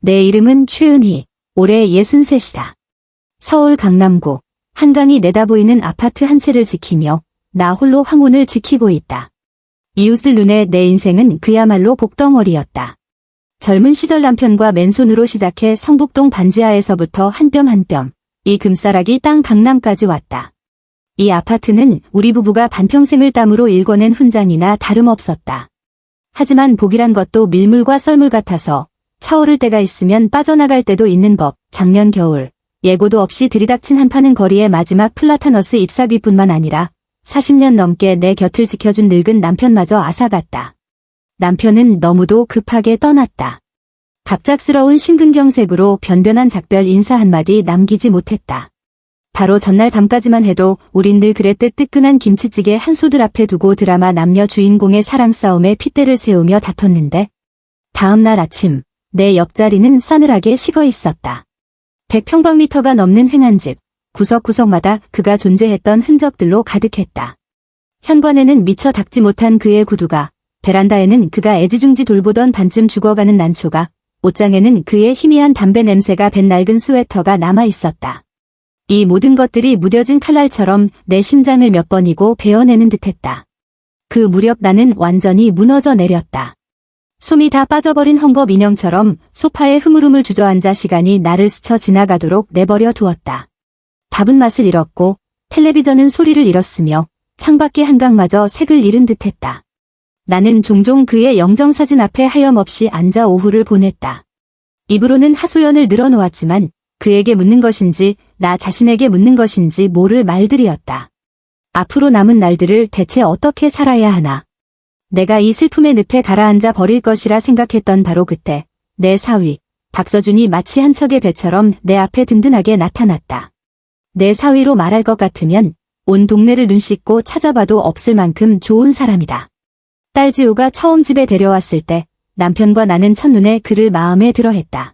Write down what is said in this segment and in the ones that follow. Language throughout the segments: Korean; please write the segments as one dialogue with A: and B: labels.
A: 내 이름은 최은희, 올해 63이다. 서울 강남구, 한강이 내다보이는 아파트 한 채를 지키며 나 홀로 황혼을 지키고 있다. 이웃들 눈에 내 인생은 그야말로 복덩어리였다. 젊은 시절 남편과 맨손으로 시작해 성북동 반지하에서부터 한 뼘 한 뼘, 이 금싸라기 땅 강남까지 왔다. 이 아파트는 우리 부부가 반평생을 땀으로 일궈낸 훈장이나 다름없었다. 하지만 복이란 것도 밀물과 썰물 같아서 차오를 때가 있으면 빠져나갈 때도 있는 법. 작년 겨울, 예고도 없이 들이닥친 한파는 거리의 마지막 플라타너스 잎사귀뿐만 아니라 40년 넘게 내 곁을 지켜준 늙은 남편마저 앗아갔다. 남편은 너무도 급하게 떠났다. 갑작스러운 심근경색으로 변변한 작별 인사 한마디 남기지 못했다. 바로 전날 밤까지만 해도 우린 늘 그랬듯 뜨끈한 김치찌개 한 소들 앞에 두고 드라마 남녀 주인공의 사랑 싸움에 핏대를 세우며 다퉜는데 다음 날 아침 내 옆자리는 싸늘하게 식어 있었다. 100평방미터가 넘는 횡한집, 구석구석마다 그가 존재했던 흔적들로 가득했다. 현관에는 미처 닦지 못한 그의 구두가, 베란다에는 그가 애지중지 돌보던 반쯤 죽어가는 난초가, 옷장에는 그의 희미한 담배 냄새가 밴 낡은 스웨터가 남아있었다. 이 모든 것들이 무뎌진 칼날처럼 내 심장을 몇 번이고 베어내는 듯했다. 그 무렵 나는 완전히 무너져 내렸다. 숨이 다 빠져버린 헝겊 인형처럼 소파에 흐물흐물 주저앉아 시간이 나를 스쳐 지나가도록 내버려 두었다. 밥은 맛을 잃었고 텔레비전은 소리를 잃었으며 창밖의 한강마저 색을 잃은 듯했다. 나는 종종 그의 영정사진 앞에 하염없이 앉아 오후를 보냈다. 입으로는 하소연을 늘어놓았지만 그에게 묻는 것인지 나 자신에게 묻는 것인지 모를 말들이었다. 앞으로 남은 날들을 대체 어떻게 살아야 하나. 내가 이 슬픔의 늪에 가라앉아 버릴 것이라 생각했던 바로 그때 내 사위 박서준이 마치 한 척의 배처럼 내 앞에 든든하게 나타났다. 내 사위로 말할 것 같으면 온 동네를 눈 씻고 찾아봐도 없을 만큼 좋은 사람이다. 딸 지우가 처음 집에 데려왔을 때 남편과 나는 첫눈에 그를 마음에 들어했다.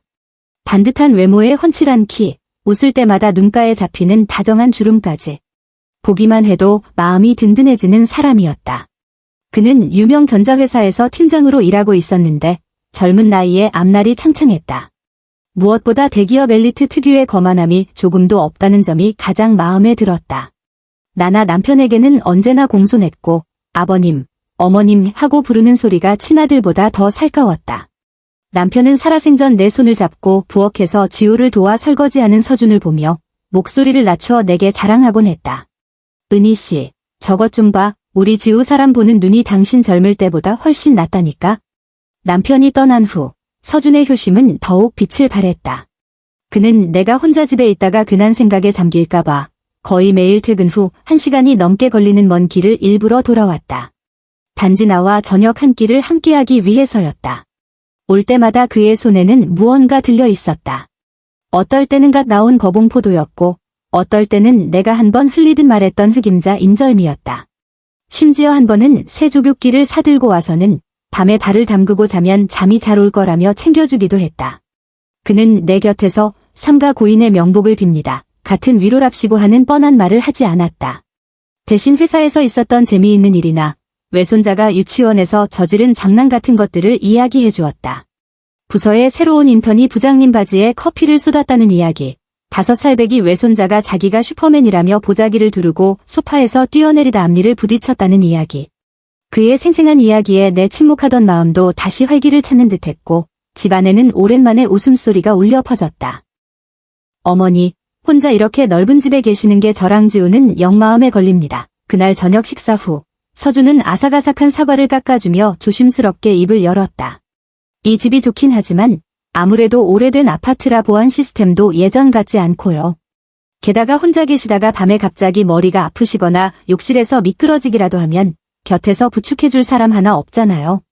A: 반듯한 외모에 훤칠한 키, 웃을 때마다 눈가에 잡히는 다정한 주름까지. 보기만 해도 마음이 든든해지는 사람이었다. 그는 유명 전자회사에서 팀장으로 일하고 있었는데 젊은 나이에 앞날이 창창했다. 무엇보다 대기업 엘리트 특유의 거만함이 조금도 없다는 점이 가장 마음에 들었다. 나나 남편에게는 언제나 공손했고 아버님, 어머님 하고 부르는 소리가 친아들보다 더 살가웠다. 남편은 살아생전 내 손을 잡고 부엌에서 지우를 도와 설거지하는 서준을 보며 목소리를 낮춰 내게 자랑하곤 했다. 은희 씨, 저것 좀 봐. 우리 지우 사람 보는 눈이 당신 젊을 때보다 훨씬 낫다니까. 남편이 떠난 후 서준의 효심은 더욱 빛을 발했다. 그는 내가 혼자 집에 있다가 괜한 생각에 잠길까봐 거의 매일 퇴근 후 1시간이 넘게 걸리는 먼 길을 일부러 돌아왔다. 단지 나와 저녁 한 끼를 함께하기 위해서였다. 올 때마다 그의 손에는 무언가 들려 있었다. 어떨 때는 갓 나온 거봉포도였고 어떨 때는 내가 한번 흘리듯 말했던 흑임자 인절미였다. 심지어 한 번은 새조교끼를 사들고 와서는 밤에 발을 담그고 자면 잠이 잘 올 거라며 챙겨주기도 했다. 그는 내 곁에서 삼가 고인의 명복을 빕니다. 같은 위로랍시고 하는 뻔한 말을 하지 않았다. 대신 회사에서 있었던 재미있는 일이나 외손자가 유치원에서 저지른 장난 같은 것들을 이야기해 주었다. 부서의 새로운 인턴이 부장님 바지에 커피를 쏟았다는 이야기. 5살배기 외손자가 자기가 슈퍼맨이라며 보자기를 두르고 소파에서 뛰어내리다 앞니를 부딪혔다는 이야기. 그의 생생한 이야기에 내 침묵하던 마음도 다시 활기를 찾는 듯했고 집안에는 오랜만에 웃음소리가 울려 퍼졌다. 어머니, 혼자 이렇게 넓은 집에 계시는 게 저랑 지우는 영 마음에 걸립니다. 그날 저녁 식사 후 서준은 아삭아삭한 사과를 깎아주며 조심스럽게 입을 열었다. 이 집이 좋긴 하지만 아무래도 오래된 아파트라 보안 시스템도 예전 같지 않고요. 게다가 혼자 계시다가 밤에 갑자기 머리가 아프시거나 욕실에서 미끄러지기라도 하면 곁에서 부축해줄 사람 하나 없잖아요.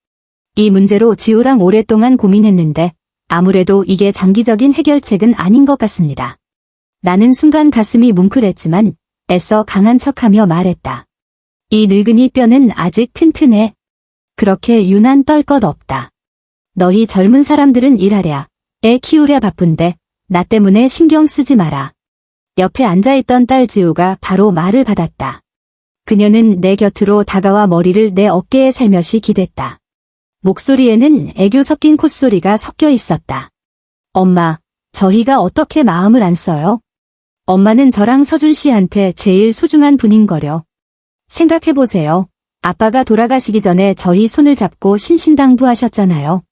A: 이 문제로 지우랑 오랫동안 고민했는데 아무래도 이게 장기적인 해결책은 아닌 것 같습니다. 나는 순간 가슴이 뭉클했지만 애써 강한 척하며 말했다. 이 늙은이 뼈는 아직 튼튼해. 그렇게 유난 떨 것 없다. 너희 젊은 사람들은 일하랴, 애 키우랴 바쁜데 나 때문에 신경 쓰지 마라. 옆에 앉아있던 딸 지우가 바로 말을 받았다. 그녀는 내 곁으로 다가와 머리를 내 어깨에 살며시 기댔다. 목소리에는 애교 섞인 콧소리가 섞여 있었다. 엄마, 저희가 어떻게 마음을 안 써요? 엄마는 저랑 서준 씨한테 제일 소중한 분인거려. 생각해보세요. 아빠가 돌아가시기 전에 저희 손을 잡고 신신당부하셨잖아요.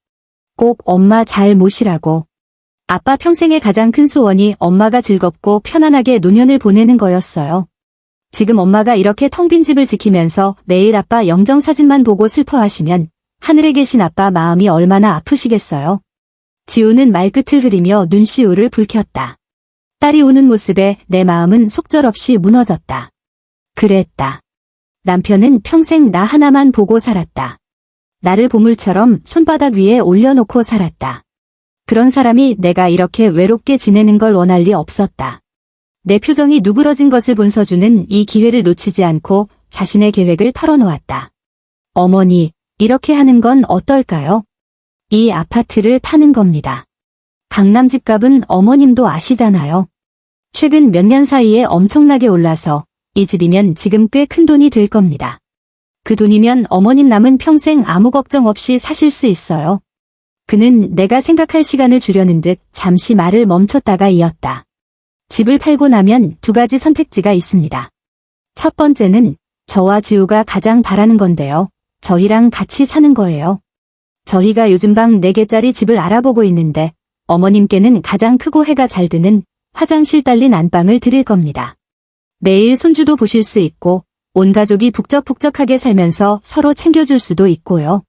A: 꼭 엄마 잘 모시라고. 아빠 평생의 가장 큰 소원이 엄마가 즐겁고 편안하게 노년을 보내는 거였어요. 지금 엄마가 이렇게 텅 빈 집을 지키면서 매일 아빠 영정사진만 보고 슬퍼하시면 하늘에 계신 아빠 마음이 얼마나 아프시겠어요. 지우는 말끝을 흐리며 눈시울을 붉혔다. 딸이 우는 모습에 내 마음은 속절없이 무너졌다. 그랬다. 남편은 평생 나 하나만 보고 살았다. 나를 보물처럼 손바닥 위에 올려놓고 살았다. 그런 사람이 내가 이렇게 외롭게 지내는 걸 원할 리 없었다. 내 표정이 누그러진 것을 본 서준은 이 기회를 놓치지 않고 자신의 계획을 털어놓았다. 어머니, 이렇게 하는 건 어떨까요? 이 아파트를 파는 겁니다. 강남 집값은 어머님도 아시잖아요. 최근 몇 년 사이에 엄청나게 올라서 이 집이면 지금 꽤 큰 돈이 될 겁니다. 그 돈이면 어머님 남은 평생 아무 걱정 없이 사실 수 있어요. 그는 내가 생각할 시간을 주려는 듯 잠시 말을 멈췄다가 이었다. 집을 팔고 나면 두 가지 선택지가 있습니다. 첫 번째는 저와 지우가 가장 바라는 건데요. 저희랑 같이 사는 거예요. 저희가 요즘 방 4개짜리 집을 알아보고 있는데 어머님께는 가장 크고 해가 잘 드는 화장실 딸린 안방을 드릴 겁니다. 매일 손주도 보실 수 있고 온 가족이 북적북적하게 살면서 서로 챙겨줄 수도 있고요.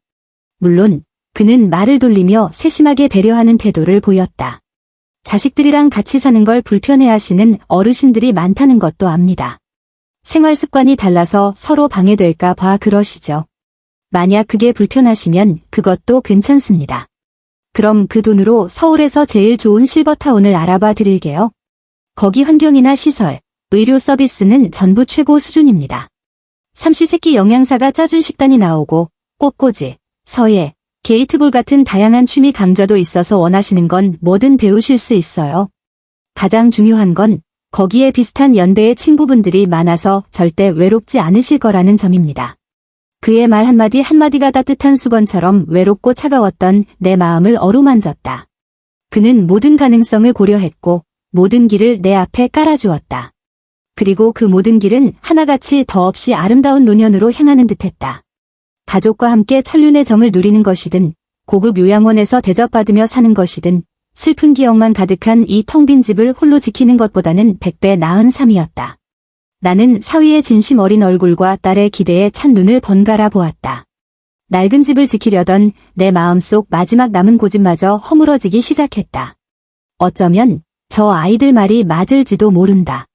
A: 물론 그는 말을 돌리며 세심하게 배려하는 태도를 보였다. 자식들이랑 같이 사는 걸 불편해하시는 어르신들이 많다는 것도 압니다. 생활 습관이 달라서 서로 방해될까 봐 그러시죠. 만약 그게 불편하시면 그것도 괜찮습니다. 그럼 그 돈으로 서울에서 제일 좋은 실버타운을 알아봐 드릴게요. 거기 환경이나 시설, 의료 서비스는 전부 최고 수준입니다. 삼시세끼 영양사가 짜준 식단이 나오고 꽃꽂이, 서예, 게이트볼 같은 다양한 취미 강좌도 있어서 원하시는 건 뭐든 배우실 수 있어요. 가장 중요한 건 거기에 비슷한 연배의 친구분들이 많아서 절대 외롭지 않으실 거라는 점입니다. 그의 말 한마디 한마디가 따뜻한 수건처럼 외롭고 차가웠던 내 마음을 어루만졌다. 그는 모든 가능성을 고려했고 모든 길을 내 앞에 깔아주었다. 그리고 그 모든 길은 하나같이 더없이 아름다운 노년으로 향하는 듯했다. 가족과 함께 천륜의 정을 누리는 것이든 고급 요양원에서 대접받으며 사는 것이든 슬픈 기억만 가득한 이 텅 빈 집을 홀로 지키는 것보다는 100배 나은 삶이었다. 나는 사위의 진심 어린 얼굴과 딸의 기대에 찬 눈을 번갈아 보았다. 낡은 집을 지키려던 내 마음속 마지막 남은 고집마저 허물어지기 시작했다. 어쩌면 저 아이들 말이 맞을지도 모른다.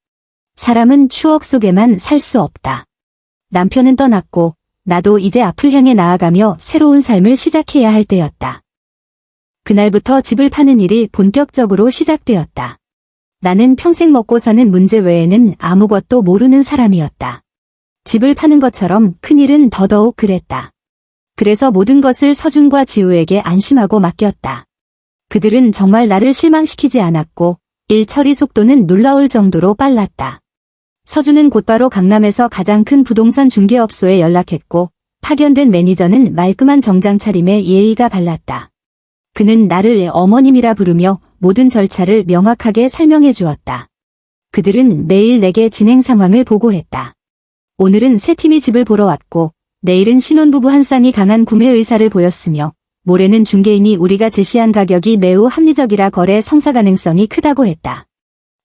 A: 사람은 추억 속에만 살 수 없다. 남편은 떠났고 나도 이제 앞을 향해 나아가며 새로운 삶을 시작해야 할 때였다. 그날부터 집을 파는 일이 본격적으로 시작되었다. 나는 평생 먹고 사는 문제 외에는 아무것도 모르는 사람이었다. 집을 파는 것처럼 큰일은 더더욱 그랬다. 그래서 모든 것을 서준과 지우에게 안심하고 맡겼다. 그들은 정말 나를 실망시키지 않았고 일 처리 속도는 놀라울 정도로 빨랐다. 서준은 곧바로 강남에서 가장 큰 부동산 중개업소에 연락했고 파견된 매니저는 말끔한 정장 차림에 예의가 발랐다. 그는 나를 어머님이라 부르며 모든 절차를 명확하게 설명해 주었다. 그들은 매일 내게 진행 상황을 보고했다. 오늘은 새 팀이 집을 보러 왔고 내일은 신혼부부 한 쌍이 강한 구매 의사를 보였으며 모레는 중개인이 우리가 제시한 가격이 매우 합리적이라 거래 성사 가능성이 크다고 했다.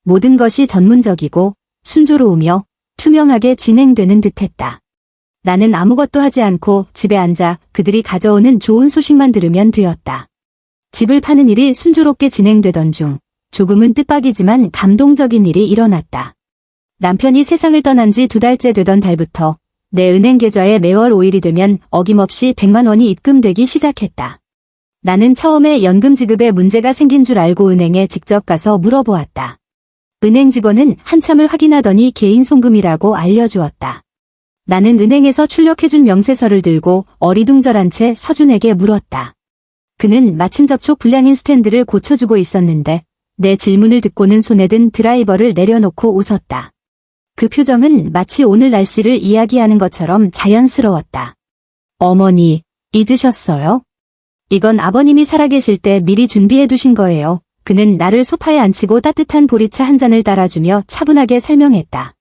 A: 모든 것이 전문적이고 순조로우며 투명하게 진행되는 듯했다. 나는 아무것도 하지 않고 집에 앉아 그들이 가져오는 좋은 소식만 들으면 되었다. 집을 파는 일이 순조롭게 진행되던 중 조금은 뜻밖이지만 감동적인 일이 일어났다. 남편이 세상을 떠난 지 2달째 되던 달부터 내 은행 계좌에 매월 5일이 되면 어김없이 100만 원이 입금되기 시작했다. 나는 처음에 연금 지급에 문제가 생긴 줄 알고 은행에 직접 가서 물어보았다. 은행 직원은 한참을 확인하더니 개인 송금이라고 알려주었다. 나는 은행에서 출력해준 명세서를 들고 어리둥절한 채 서준에게 물었다. 그는 마침 접촉 불량인 스탠드를 고쳐주고 있었는데 내 질문을 듣고는 손에 든 드라이버를 내려놓고 웃었다. 그 표정은 마치 오늘 날씨를 이야기하는 것처럼 자연스러웠다. 어머니, 잊으셨어요? 이건 아버님이 살아계실 때 미리 준비해 두신 거예요. 그는 나를 소파에 앉히고 따뜻한 보리차 한 잔을 따라주며 차분하게 설명했다.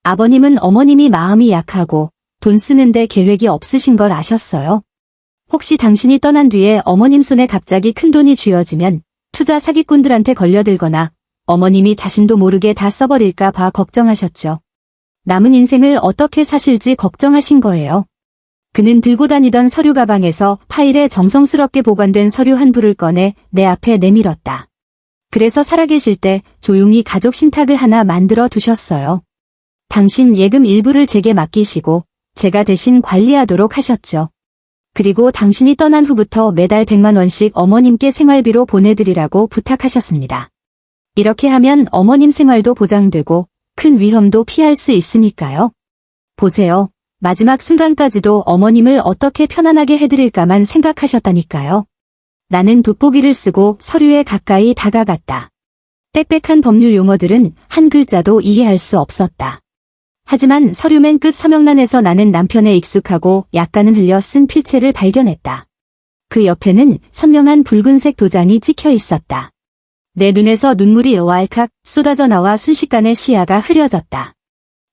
A: 아버님은 어머님이 마음이 약하고 돈 쓰는데 계획이 없으신 걸 아셨어요? 혹시 당신이 떠난 뒤에 어머님 손에 갑자기 큰 돈이 쥐어지면 투자 사기꾼들한테 걸려들거나 어머님이 자신도 모르게 다 써버릴까 봐 걱정하셨죠. 남은 인생을 어떻게 사실지 걱정하신 거예요. 그는 들고 다니던 서류 가방에서 파일에 정성스럽게 보관된 서류 한 부를 꺼내 내 앞에 내밀었다. 그래서 살아계실 때 조용히 가족 신탁을 하나 만들어 두셨어요. 당신 예금 일부를 제게 맡기시고 제가 대신 관리하도록 하셨죠. 그리고 당신이 떠난 후부터 매달 100만 원씩 어머님께 생활비로 보내드리라고 부탁하셨습니다. 이렇게 하면 어머님 생활도 보장되고 큰 위험도 피할 수 있으니까요. 보세요. 마지막 순간까지도 어머님을 어떻게 편안하게 해드릴까만 생각하셨다니까요. 나는 돋보기를 쓰고 서류에 가까이 다가갔다. 빽빽한 법률 용어들은 한 글자도 이해할 수 없었다. 하지만 서류 맨 끝 서명란에서 나는 남편에 익숙하고 약간은 흘려 쓴 필체를 발견했다. 그 옆에는 선명한 붉은색 도장이 찍혀 있었다. 내 눈에서 눈물이 왈칵 쏟아져 나와 순식간에 시야가 흐려졌다.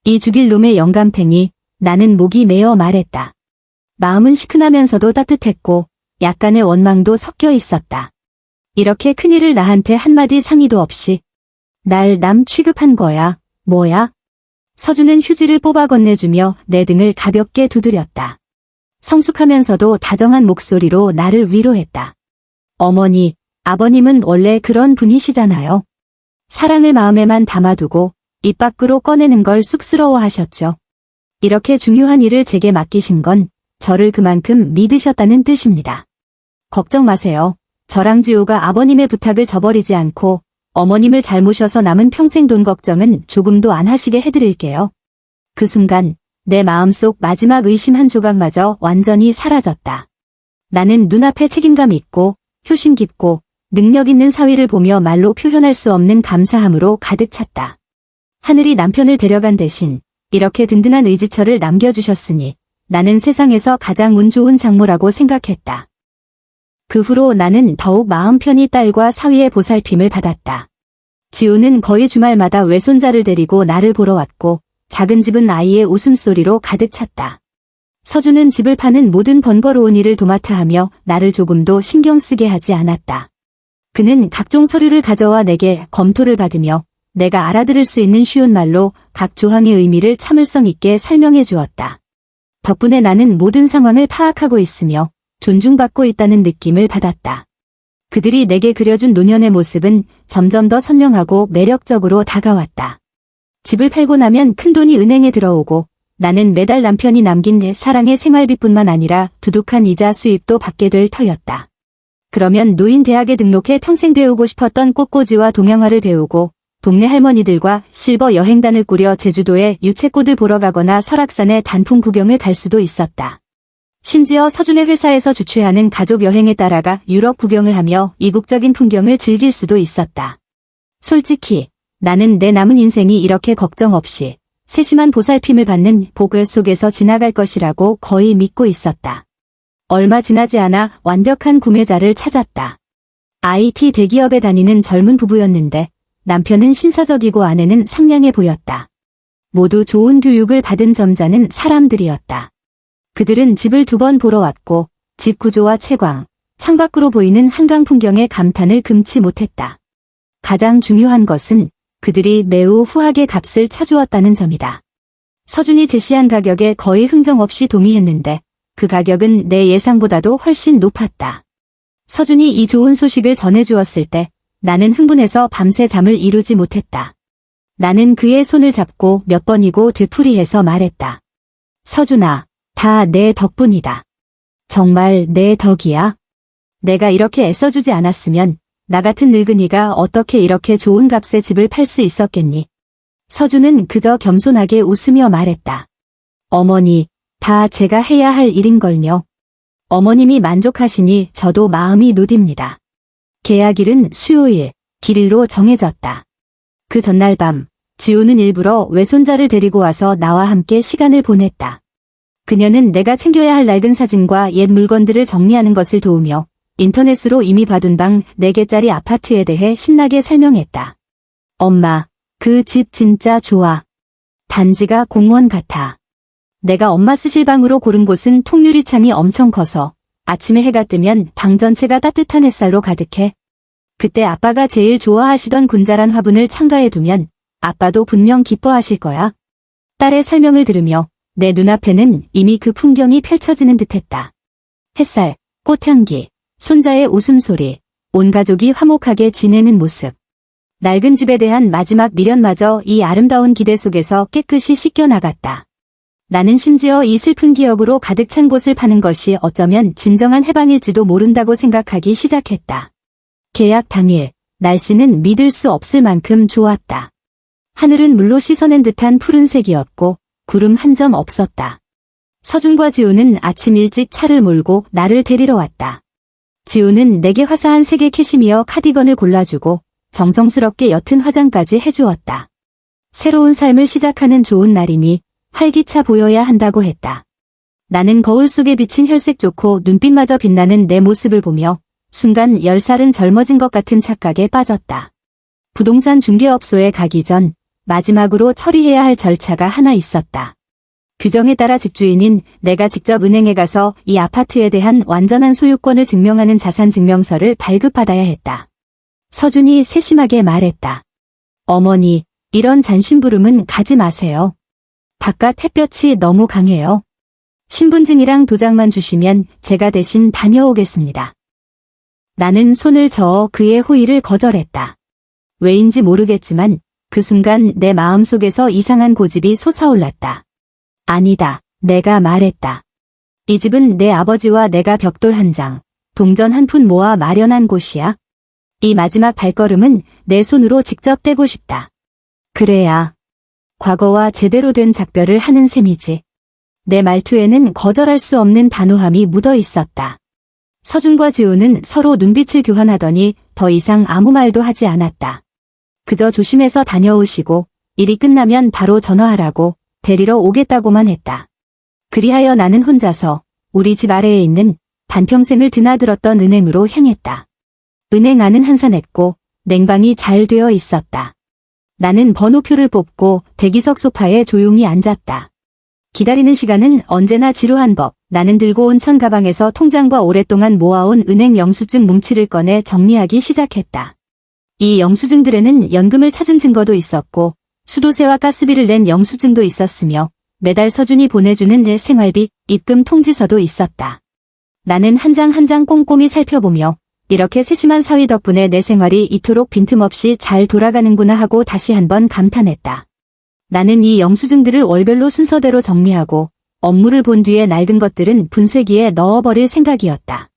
A: 이 죽일 놈의 영감탱이, 나는 목이 메어 말했다. 마음은 시큰하면서도 따뜻했고 약간의 원망도 섞여 있었다. 이렇게 큰일을 나한테 한마디 상의도 없이 날 남 취급한 거야, 뭐야? 서준은 휴지를 뽑아 건네주며 내 등을 가볍게 두드렸다. 성숙하면서도 다정한 목소리로 나를 위로했다. 어머니, 아버님은 원래 그런 분이시잖아요. 사랑을 마음에만 담아두고 입 밖으로 꺼내는 걸 쑥스러워하셨죠. 이렇게 중요한 일을 제게 맡기신 건 저를 그만큼 믿으셨다는 뜻입니다. 걱정 마세요. 저랑 지호가 아버님의 부탁을 저버리지 않고 어머님을 잘 모셔서 남은 평생 돈 걱정은 조금도 안 하시게 해드릴게요. 그 순간 내 마음속 마지막 의심 한 조각마저 완전히 사라졌다. 나는 눈앞에 책임감 있고 효심 깊고 능력 있는 사위를 보며 말로 표현할 수 없는 감사함으로 가득 찼다. 하늘이 남편을 데려간 대신 이렇게 든든한 의지처를 남겨주셨으니 나는 세상에서 가장 운 좋은 장모라고 생각했다. 그 후로 나는 더욱 마음 편히 딸과 사위의 보살핌을 받았다. 지우는 거의 주말마다 외손자를 데리고 나를 보러 왔고 작은 집은 아이의 웃음소리로 가득 찼다. 서준은 집을 파는 모든 번거로운 일을 도맡아 하며 나를 조금도 신경 쓰게 하지 않았다. 그는 각종 서류를 가져와 내게 검토를 받으며 내가 알아들을 수 있는 쉬운 말로 각 조항의 의미를 참을성 있게 설명해 주었다. 덕분에 나는 모든 상황을 파악하고 있으며 존중받고 있다는 느낌을 받았다. 그들이 내게 그려준 노년의 모습은 점점 더 선명하고 매력적으로 다가왔다. 집을 팔고 나면 큰돈이 은행에 들어오고 나는 매달 남편이 남긴 내 사랑의 생활비뿐만 아니라 두둑한 이자 수입도 받게 될 터였다. 그러면 노인 대학에 등록해 평생 배우고 싶었던 꽃꽂이와 동양화를 배우고 동네 할머니들과 실버 여행단을 꾸려 제주도에 유채꽃을 보러 가거나 설악산에 단풍 구경을 갈 수도 있었다. 심지어 서준의 회사에서 주최하는 가족 여행에 따라가 유럽 구경을 하며 이국적인 풍경을 즐길 수도 있었다. 솔직히 나는 내 남은 인생이 이렇게 걱정 없이 세심한 보살핌을 받는 복을 속에서 지나갈 것이라고 거의 믿고 있었다. 얼마 지나지 않아 완벽한 구매자를 찾았다. IT 대기업에 다니는 젊은 부부였는데 남편은 신사적이고 아내는 상냥해 보였다. 모두 좋은 교육을 받은 점잖은 사람들이었다. 그들은 집을 2번 보러 왔고 집 구조와 채광, 창밖으로 보이는 한강 풍경에 감탄을 금치 못했다. 가장 중요한 것은 그들이 매우 후하게 값을 쳐주었다는 점이다. 서준이 제시한 가격에 거의 흥정 없이 동의했는데 그 가격은 내 예상보다도 훨씬 높았다. 서준이 이 좋은 소식을 전해주었을 때 나는 흥분해서 밤새 잠을 이루지 못했다. 나는 그의 손을 잡고 몇 번이고 되풀이해서 말했다. 서준아, 다 내 덕분이다. 정말 내 덕이야. 내가 이렇게 애써주지 않았으면 나 같은 늙은이가 어떻게 이렇게 좋은 값에 집을 팔 수 있었겠니? 서준은 그저 겸손하게 웃으며 말했다. 어머니, 다 제가 해야 할 일인걸요. 어머님이 만족하시니 저도 마음이 놓딥니다. 계약일은 수요일, 길일로 정해졌다. 그 전날 밤, 지우는 일부러 외손자를 데리고 와서 나와 함께 시간을 보냈다. 그녀는 내가 챙겨야 할 낡은 사진과 옛 물건들을 정리하는 것을 도우며 인터넷으로 이미 봐둔 방 4개짜리 아파트에 대해 신나게 설명했다. 엄마, 그 집 진짜 좋아. 단지가 공원 같아. 내가 엄마 쓰실 방으로 고른 곳은 통유리창이 엄청 커서 아침에 해가 뜨면 방 전체가 따뜻한 햇살로 가득해. 그때 아빠가 제일 좋아하시던 군자란 화분을 창가에 두면 아빠도 분명 기뻐하실 거야. 딸의 설명을 들으며 내 눈앞에는 이미 그 풍경이 펼쳐지는 듯했다. 햇살, 꽃향기, 손자의 웃음소리, 온 가족이 화목하게 지내는 모습. 낡은 집에 대한 마지막 미련마저 이 아름다운 기대 속에서 깨끗이 씻겨나갔다. 나는 심지어 이 슬픈 기억으로 가득 찬 곳을 파는 것이 어쩌면 진정한 해방일지도 모른다고 생각하기 시작했다. 계약 당일, 날씨는 믿을 수 없을 만큼 좋았다. 하늘은 물로 씻어낸 듯한 푸른색이었고 구름 한 점 없었다. 서준과 지우는 아침 일찍 차를 몰고 나를 데리러 왔다. 지우는 내게 화사한 색의 캐시미어 카디건을 골라주고 정성스럽게 옅은 화장까지 해주었다. 새로운 삶을 시작하는 좋은 날이니 활기차 보여야 한다고 했다. 나는 거울 속에 비친 혈색 좋고 눈빛마저 빛나는 내 모습을 보며 순간 10살은 젊어진 것 같은 착각에 빠졌다. 부동산 중개업소에 가기 전 마지막으로 처리해야 할 절차가 하나 있었다. 규정에 따라 집주인인 내가 직접 은행에 가서 이 아파트에 대한 완전한 소유권을 증명하는 자산증명서를 발급받아야 했다. 서준이 세심하게 말했다. 어머니, 이런 잔심부름은 가지 마세요. 바깥 햇볕이 너무 강해요. 신분증이랑 도장만 주시면 제가 대신 다녀오겠습니다. 나는 손을 저어 그의 호의를 거절했다. 왜인지 모르겠지만 그 순간 내 마음속에서 이상한 고집이 솟아올랐다. 아니다, 내가 말했다. 이 집은 내 아버지와 내가 벽돌 한 장, 동전 한 푼 모아 마련한 곳이야. 이 마지막 발걸음은 내 손으로 직접 떼고 싶다. 그래야 과거와 제대로 된 작별을 하는 셈이지. 내 말투에는 거절할 수 없는 단호함이 묻어 있었다. 서준과 지우는 서로 눈빛을 교환하더니 더 이상 아무 말도 하지 않았다. 그저 조심해서 다녀오시고 일이 끝나면 바로 전화하라고 데리러 오겠다고만 했다. 그리하여 나는 혼자서 우리 집 아래에 있는 반평생을 드나들었던 은행으로 향했다. 은행 안은 한산했고 냉방이 잘 되어 있었다. 나는 번호표를 뽑고 대기석 소파에 조용히 앉았다. 기다리는 시간은 언제나 지루한 법. 나는 들고 온 천가방에서 통장과 오랫동안 모아온 은행 영수증 뭉치를 꺼내 정리하기 시작했다. 이 영수증들에는 연금을 찾은 증거도 있었고 수도세와 가스비를 낸 영수증도 있었으며 매달 서준이 보내주는 내 생활비, 입금 통지서도 있었다. 나는 한 장 한 장 꼼꼼히 살펴보며 이렇게 세심한 사위 덕분에 내 생활이 이토록 빈틈없이 잘 돌아가는구나 하고 다시 한번 감탄했다. 나는 이 영수증들을 월별로 순서대로 정리하고 업무를 본 뒤에 낡은 것들은 분쇄기에 넣어버릴 생각이었다.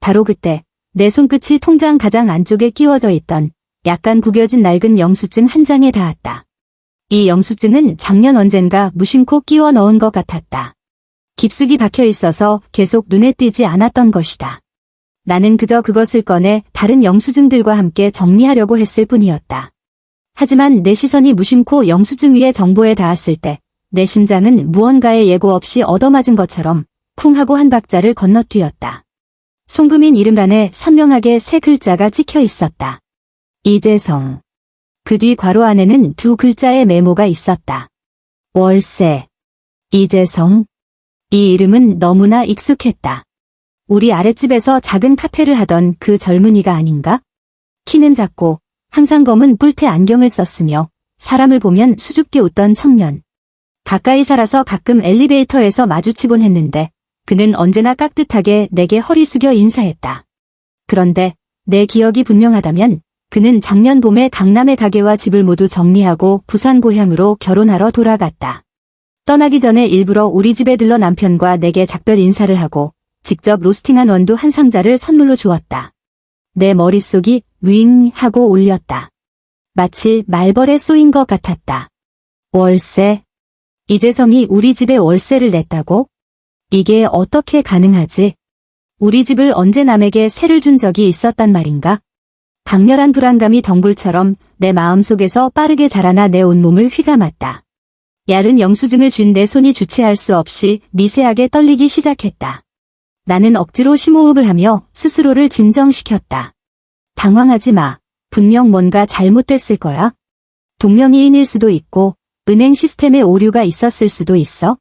A: 바로 그때 내 손끝이 통장 가장 안쪽에 끼워져 있던 약간 구겨진 낡은 영수증 한 장에 닿았다. 이 영수증은 작년 언젠가 무심코 끼워 넣은 것 같았다. 깊숙이 박혀 있어서 계속 눈에 띄지 않았던 것이다. 나는 그저 그것을 꺼내 다른 영수증들과 함께 정리하려고 했을 뿐이었다. 하지만 내 시선이 무심코 영수증 위의 정보에 닿았을 때 내 심장은 무언가의 예고 없이 얻어맞은 것처럼 쿵 하고 한 박자를 건너뛰었다. 송금인 이름란에 선명하게 세 글자가 찍혀 있었다. 이재성. 그 뒤 괄호 안에는 두 글자의 메모가 있었다. 월세. 이재성. 이 이름은 너무나 익숙했다. 우리 아랫집에서 작은 카페를 하던 그 젊은이가 아닌가? 키는 작고 항상 검은 뿔테 안경을 썼으며 사람을 보면 수줍게 웃던 청년. 가까이 살아서 가끔 엘리베이터에서 마주치곤 했는데 그는 언제나 깍듯하게 내게 허리 숙여 인사했다. 그런데 내 기억이 분명하다면 그는 작년 봄에 강남의 가게와 집을 모두 정리하고 부산 고향으로 결혼하러 돌아갔다. 떠나기 전에 일부러 우리 집에 들러 남편과 내게 작별 인사를 하고 직접 로스팅한 원두 한 상자를 선물로 주었다. 내 머릿속이 윙 하고 울렸다. 마치 말벌에 쏘인 것 같았다. 월세. 이재성이 우리 집에 월세를 냈다고? 이게 어떻게 가능하지? 우리 집을 언제 남에게 세를 준 적이 있었단 말인가? 강렬한 불안감이 덩굴처럼 내 마음속에서 빠르게 자라나 내 온몸을 휘감았다. 야른 영수증을 쥔 내 손이 주체할 수 없이 미세하게 떨리기 시작했다. 나는 억지로 심호흡을 하며 스스로를 진정시켰다. 당황하지 마. 분명 뭔가 잘못됐을 거야. 동명이인일 수도 있고 은행 시스템에 오류가 있었을 수도 있어.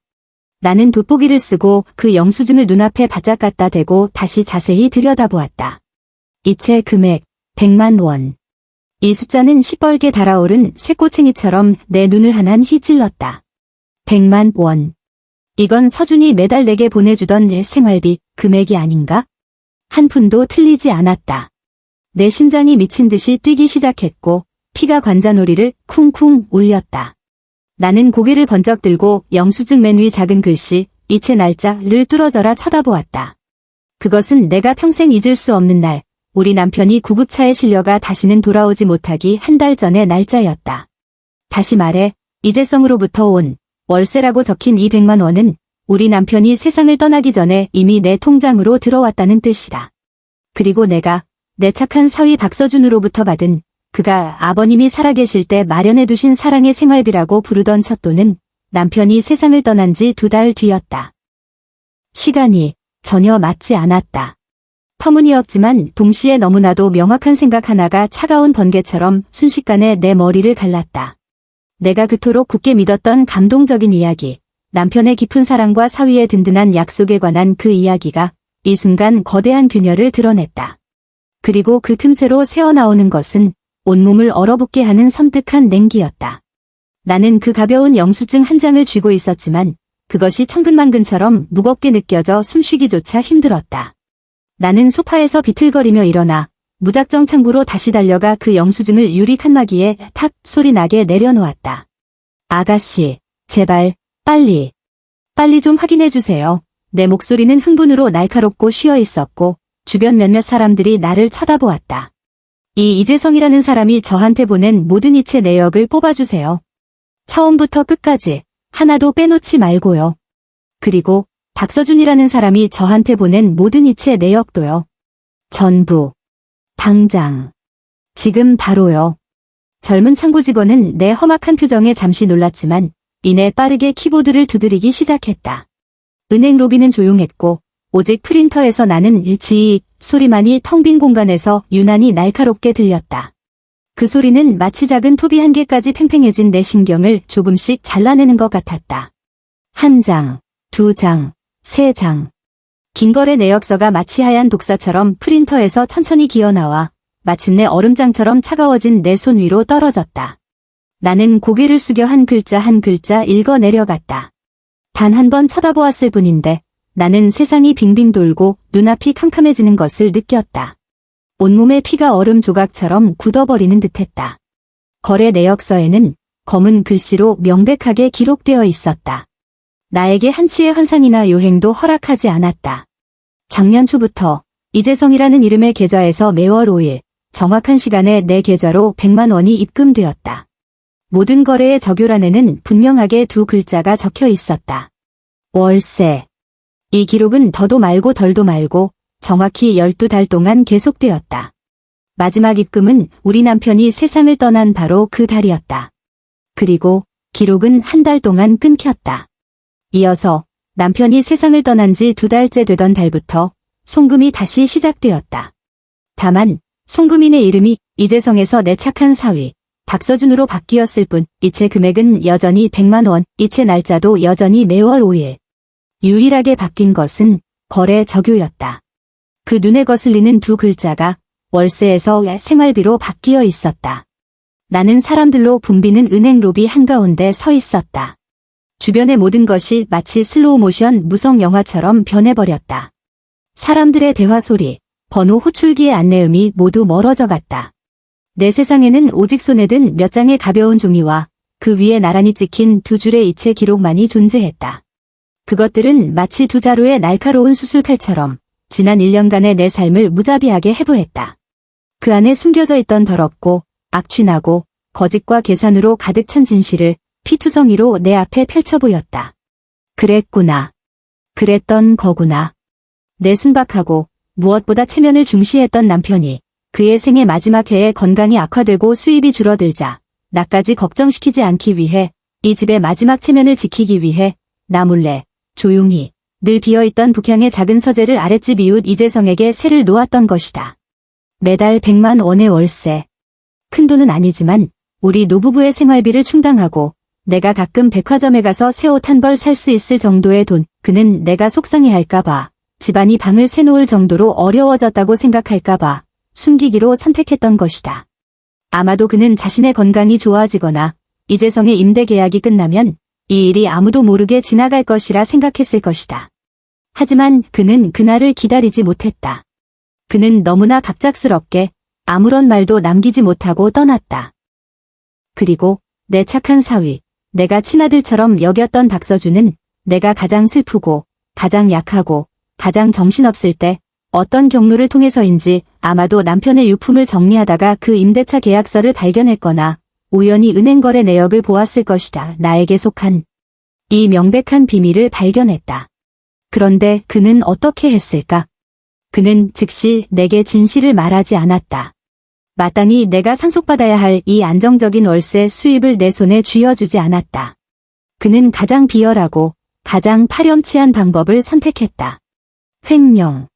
A: 나는 돋보기를 쓰고 그 영수증을 눈앞에 바짝 갖다 대고 다시 자세히 들여다보았다. 이체 금액 100만 원. 이 숫자는 시뻘게 달아오른 쇠꼬챙이처럼 내 눈을 하나는 휘찔렀다. 100만 원. 이건 서준이 매달 내게 보내주던 내 생활비 금액이 아닌가? 한 푼도 틀리지 않았다. 내 심장이 미친 듯이 뛰기 시작했고 피가 관자놀이를 쿵쿵 울렸다. 나는 고개를 번쩍 들고 영수증 맨 위 작은 글씨 이체 날짜를 뚫어져라 쳐다보았다. 그것은 내가 평생 잊을 수 없는 날, 우리 남편이 구급차에 실려가 다시는 돌아오지 못하기 한 달 전의 날짜였다. 다시 말해 이재성으로부터 온 월세라고 적힌 이 100만 원은 우리 남편이 세상을 떠나기 전에 이미 내 통장으로 들어왔다는 뜻이다. 그리고 내가 내 착한 사위 박서준으로부터 받은 그가 아버님이 살아계실 때 마련해 두신 사랑의 생활비라고 부르던 첫 돈은 남편이 세상을 떠난 지 2달 뒤였다. 시간이 전혀 맞지 않았다. 터무니없지만 동시에 너무나도 명확한 생각 하나가 차가운 번개처럼 순식간에 내 머리를 갈랐다. 내가 그토록 굳게 믿었던 감동적인 이야기, 남편의 깊은 사랑과 사위의 든든한 약속에 관한 그 이야기가 이 순간 거대한 균열을 드러냈다. 그리고 그 틈새로 새어나오는 것은 온몸을 얼어붙게 하는 섬뜩한 냉기였다. 나는 그 가벼운 영수증 한 장을 쥐고 있었지만 그것이 천근만근처럼 무겁게 느껴져 숨쉬기조차 힘들었다. 나는 소파에서 비틀거리며 일어나 무작정 창구로 다시 달려가 그 영수증을 유리 칸막이에 탁 소리 나게 내려놓았다. 아가씨, 제발, 빨리 좀 확인해 주세요. 내 목소리는 흥분으로 날카롭고 쉬어 있었고 주변 몇몇 사람들이 나를 쳐다보았다. 이 이재성이라는 사람이 저한테 보낸 모든 이체 내역을 뽑아주세요. 처음부터 끝까지 하나도 빼놓지 말고요. 그리고 박서준이라는 사람이 저한테 보낸 모든 이체 내역도요. 전부. 당장. 지금 바로요. 젊은 창구 직원은 내 험악한 표정에 잠시 놀랐지만 이내 빠르게 키보드를 두드리기 시작했다. 은행 로비는 조용했고 오직 프린터에서 나는 지익 소리만이 텅 빈 공간에서 유난히 날카롭게 들렸다. 그 소리는 마치 작은 토비 한 개까지 팽팽해진 내 신경을 조금씩 잘라내는 것 같았다. 1장, 2장, 3장. 긴거래 내역서가 마치 하얀 독사처럼 프린터에서 천천히 기어나와 마침내 얼음장처럼 차가워진 내 손 위로 떨어졌다. 나는 고개를 숙여 한 글자 한 글자 읽어 내려갔다. 단 한 번 쳐다보았을 뿐인데 나는 세상이 빙빙 돌고 눈앞이 캄캄해지는 것을 느꼈다. 온몸의 피가 얼음 조각처럼 굳어버리는 듯했다. 거래 내역서에는 검은 글씨로 명백하게 기록되어 있었다. 나에게 한치의 환상이나 요행도 허락하지 않았다. 작년 초부터 이재성이라는 이름의 계좌에서 매월 5일 정확한 시간에 내 계좌로 100만 원이 입금되었다. 모든 거래의 적요란에는 분명하게 두 글자가 적혀 있었다. 월세. 이 기록은 더도 말고 덜도 말고 정확히 12달 동안 계속되었다. 마지막 입금은 우리 남편이 세상을 떠난 바로 그 달이었다. 그리고 기록은 한 달 동안 끊겼다. 이어서 남편이 세상을 떠난 지 2달째 되던 달부터 송금이 다시 시작되었다. 다만 송금인의 이름이 이재성에서 내 착한 사위 박서준으로 바뀌었을 뿐 이체 금액은 여전히 100만 원, 이체 날짜도 여전히 매월 5일. 유일하게 바뀐 것은 거래 적요였다. 그 눈에 거슬리는 두 글자가 월세에서 생활비로 바뀌어 있었다. 나는 사람들로 붐비는 은행 로비 한가운데 서 있었다. 주변의 모든 것이 마치 슬로우 모션 무성 영화처럼 변해버렸다. 사람들의 대화 소리, 번호 호출기의 안내음이 모두 멀어져 갔다. 내 세상에는 오직 손에 든 몇 장의 가벼운 종이와 그 위에 나란히 찍힌 두 줄의 이체 기록만이 존재했다. 그것들은 마치 두 자루의 날카로운 수술칼처럼 지난 1년간의 내 삶을 무자비하게 해부했다. 그 안에 숨겨져 있던 더럽고 악취나고 거짓과 계산으로 가득 찬 진실을 피투성이로 내 앞에 펼쳐 보였다. 그랬구나. 그랬던 거구나. 내 순박하고 무엇보다 체면을 중시했던 남편이 그의 생애 마지막 해에 건강이 악화되고 수입이 줄어들자 나까지 걱정시키지 않기 위해 이 집의 마지막 체면을 지키기 위해 나 몰래 조용히 늘 비어있던 북향의 작은 서재를 아랫집 이웃 이재성에게 세를 놓았던 것이다. 매달 100만 원의 월세. 큰 돈은 아니지만 우리 노부부의 생활비를 충당하고 내가 가끔 백화점에 가서 새 옷 한 벌 살 수 있을 정도의 돈. 그는 내가 속상해할까봐, 집안이 방을 새놓을 정도로 어려워졌다고 생각할까봐 숨기기로 선택했던 것이다. 아마도 그는 자신의 건강이 좋아지거나 이재성의 임대 계약이 끝나면 이 일이 아무도 모르게 지나갈 것이라 생각했을 것이다. 하지만 그는 그날을 기다리지 못했다. 그는 너무나 갑작스럽게 아무런 말도 남기지 못하고 떠났다. 그리고 내 착한 사위, 내가 친아들처럼 여겼던 박서준은 내가 가장 슬프고 가장 약하고 가장 정신없을 때 어떤 경로를 통해서인지 아마도 남편의 유품을 정리하다가 그 임대차 계약서를 발견했거나 우연히 은행 거래 내역을 보았을 것이다. 나에게 속한 이 명백한 비밀을 발견했다. 그런데 그는 어떻게 했을까? 그는 즉시 내게 진실을 말하지 않았다. 마땅히 내가 상속받아야 할 이 안정적인 월세 수입을 내 손에 쥐어주지 않았다. 그는 가장 비열하고 가장 파렴치한 방법을 선택했다. 횡령.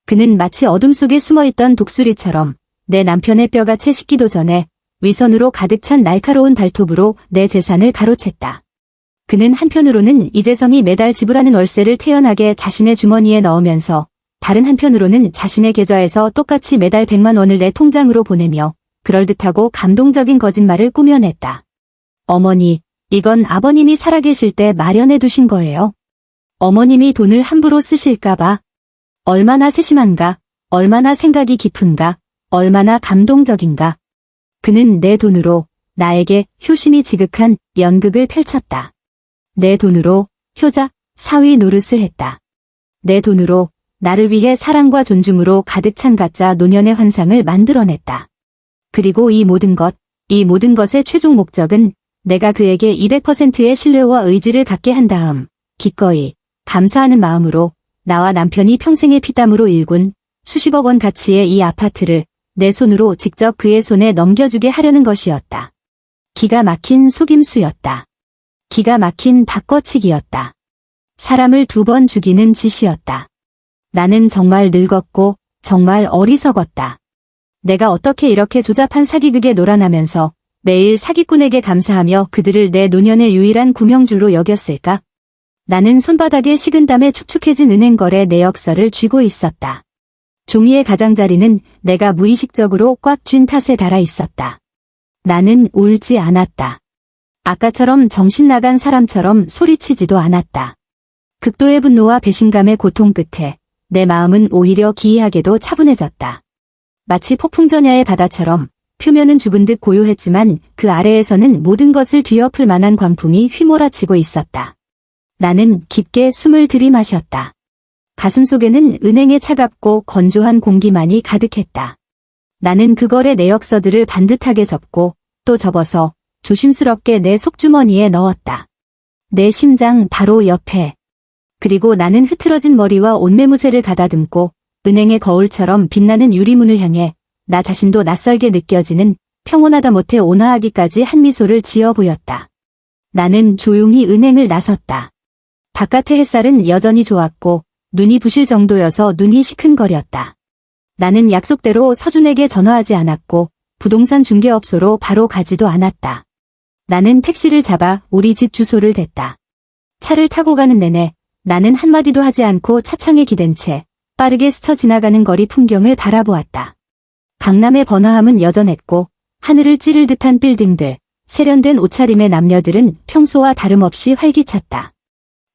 A: 그는 마치 어둠 속에 숨어있던 독수리처럼 내 남편의 뼈가 채 식기도 전에 위선으로 가득 찬 날카로운 발톱으로 내 재산을 가로챘다. 그는 한편으로는 이재성이 매달 지불하는 월세를 태연하게 자신의 주머니에 넣으면서 다른 한편으로는 자신의 계좌에서 똑같이 매달 100만 원을 내 통장으로 보내며 그럴듯하고 감동적인 거짓말을 꾸며냈다. 어머니, 이건 아버님이 살아계실 때 마련해 두신 거예요. 어머님이 돈을 함부로 쓰실까봐. 얼마나 세심한가, 얼마나 생각이 깊은가, 얼마나 감동적인가. 그는 내 돈으로 나에게 효심이 지극한 연극을 펼쳤다. 내 돈으로 효자, 사위 노릇을 했다. 내 돈으로 나를 위해 사랑과 존중으로 가득 찬 가짜 노년의 환상을 만들어냈다. 그리고 이 모든 것의 최종 목적은 내가 그에게 200%의 신뢰와 의지를 갖게 한 다음 기꺼이 감사하는 마음으로 나와 남편이 평생의 피땀으로 일군 수십억 원 가치의 이 아파트를 내 손으로 직접 그의 손에 넘겨주게 하려는 것이었다. 기가 막힌 속임수였다. 기가 막힌 바꿔치기였다. 사람을 2번 죽이는 짓이었다. 나는 정말 늙었고 정말 어리석었다. 내가 어떻게 이렇게 조잡한 사기극에 놀아나면서 매일 사기꾼에게 감사하며 그들을 내 노년의 유일한 구명줄로 여겼을까? 나는 손바닥에 식은땀에 축축해진 은행거래 내역서를 쥐고 있었다. 종이의 가장자리는 내가 무의식적으로 꽉 쥔 탓에 달아 있었다. 나는 울지 않았다. 아까처럼 정신 나간 사람처럼 소리치지도 않았다. 극도의 분노와 배신감의 고통 끝에 내 마음은 오히려 기이하게도 차분해졌다. 마치 폭풍전야의 바다처럼 표면은 죽은 듯 고요했지만 그 아래에서는 모든 것을 뒤엎을 만한 광풍이 휘몰아치고 있었다. 나는 깊게 숨을 들이마셨다. 가슴 속에는 은행의 차갑고 건조한 공기만이 가득했다. 나는 그 거래 내역서들을 반듯하게 접고 또 접어서 조심스럽게 내 속주머니에 넣었다. 내 심장 바로 옆에. 그리고 나는 흐트러진 머리와 옷매무새를 가다듬고 은행의 거울처럼 빛나는 유리문을 향해 나 자신도 낯설게 느껴지는 평온하다 못해 온화하기까지 한 미소를 지어 보였다. 나는 조용히 은행을 나섰다. 바깥의 햇살은 여전히 좋았고 눈이 부실 정도여서 눈이 시큰거렸다. 나는 약속대로 서준에게 전화하지 않았고 부동산 중개업소로 바로 가지도 않았다. 나는 택시를 잡아 우리 집 주소를 댔다. 차를 타고 가는 내내 나는 한마디도 하지 않고 차창에 기댄 채 빠르게 스쳐 지나가는 거리 풍경을 바라보았다. 강남의 번화함은 여전했고 하늘을 찌를 듯한 빌딩들, 세련된 옷차림의 남녀들은 평소와 다름없이 활기찼다.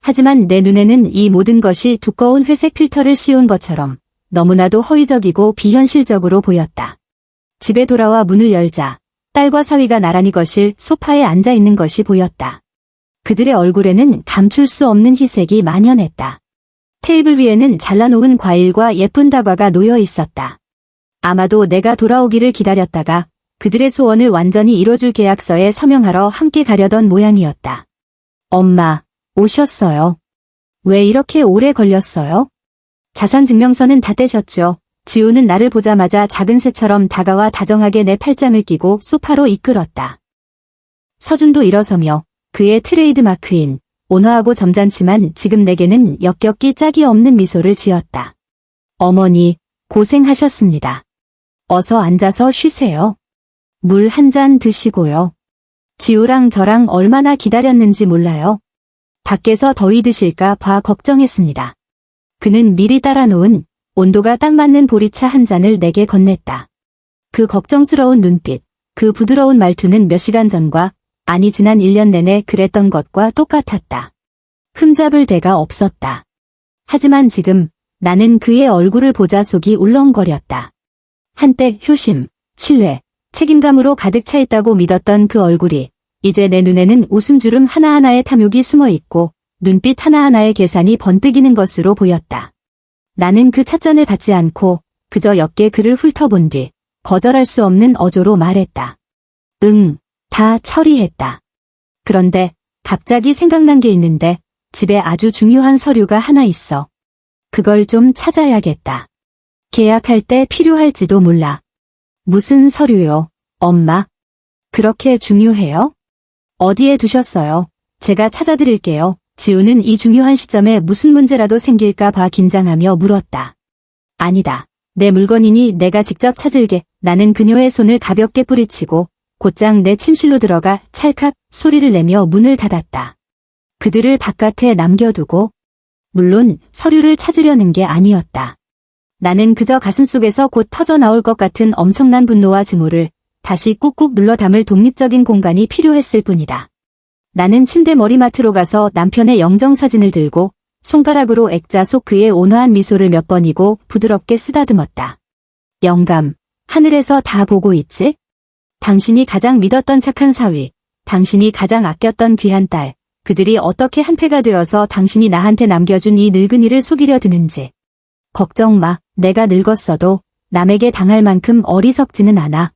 A: 하지만 내 눈에는 이 모든 것이 두꺼운 회색 필터를 씌운 것처럼 너무나도 허위적이고 비현실적으로 보였다. 집에 돌아와 문을 열자 딸과 사위가 나란히 거실 소파에 앉아 있는 것이 보였다. 그들의 얼굴에는 감출 수 없는 희색이 만연했다. 테이블 위에는 잘라놓은 과일과 예쁜 다과가 놓여 있었다. 아마도 내가 돌아오기를 기다렸다가 그들의 소원을 완전히 이뤄줄 계약서에 서명하러 함께 가려던 모양이었다. 엄마, 오셨어요. 왜 이렇게 오래 걸렸어요? 자산증명서는 다 떼셨죠. 지우는 나를 보자마자 작은 새처럼 다가와 다정하게 내 팔짱을 끼고 소파로 이끌었다. 서준도 일어서며 그의 트레이드마크인 온화하고 점잖지만 지금 내게는 역겹기 짝이 없는 미소를 지었다. 어머니, 고생하셨습니다. 어서 앉아서 쉬세요. 물 한 잔 드시고요. 지우랑 저랑 얼마나 기다렸는지 몰라요. 밖에서 더위 드실까 봐 걱정했습니다. 그는 미리 따라놓은 온도가 딱 맞는 보리차 한 잔을 내게 건넸다. 그 걱정스러운 눈빛, 그 부드러운 말투는 몇 시간 전과, 아니 지난 1년 내내 그랬던 것과 똑같았다. 흠잡을 데가 없었다. 하지만 지금 나는 그의 얼굴을 보자 속이 울렁거렸다. 한때 효심, 신뢰, 책임감으로 가득 차 있다고 믿었던 그 얼굴이 이제 내 눈에는 웃음주름 하나하나의 탐욕이 숨어있고 눈빛 하나하나의 계산이 번뜩이는 것으로 보였다. 나는 그 찻잔을 받지 않고 그저 옅게 그를 훑어본 뒤 거절할 수 없는 어조로 말했다. 응, 다 처리했다. 그런데 갑자기 생각난 게 있는데 집에 아주 중요한 서류가 하나 있어. 그걸 좀 찾아야겠다. 계약할 때 필요할지도 몰라. 무슨 서류요, 엄마? 그렇게 중요해요? 어디에 두셨어요? 제가 찾아드릴게요. 지우는 이 중요한 시점에 무슨 문제라도 생길까 봐 긴장하며 물었다. 아니다. 내 물건이니 내가 직접 찾을게. 나는 그녀의 손을 가볍게 뿌리치고 곧장 내 침실로 들어가 찰칵 소리를 내며 문을 닫았다. 그들을 바깥에 남겨두고 물론 서류를 찾으려는 게 아니었다. 나는 그저 가슴속에서 곧 터져나올 것 같은 엄청난 분노와 증오를 다시 꾹꾹 눌러 담을 독립적인 공간이 필요했을 뿐이다. 나는 침대 머리맡으로 가서 남편의 영정사진을 들고 손가락으로 액자 속 그의 온화한 미소를 몇 번이고 부드럽게 쓰다듬었다. 영감, 하늘에서 다 보고 있지? 당신이 가장 믿었던 착한 사위, 당신이 가장 아꼈던 귀한 딸, 그들이 어떻게 한패가 되어서 당신이 나한테 남겨준 이 늙은이를 속이려 드는지. 걱정 마, 내가 늙었어도 남에게 당할 만큼 어리석지는 않아.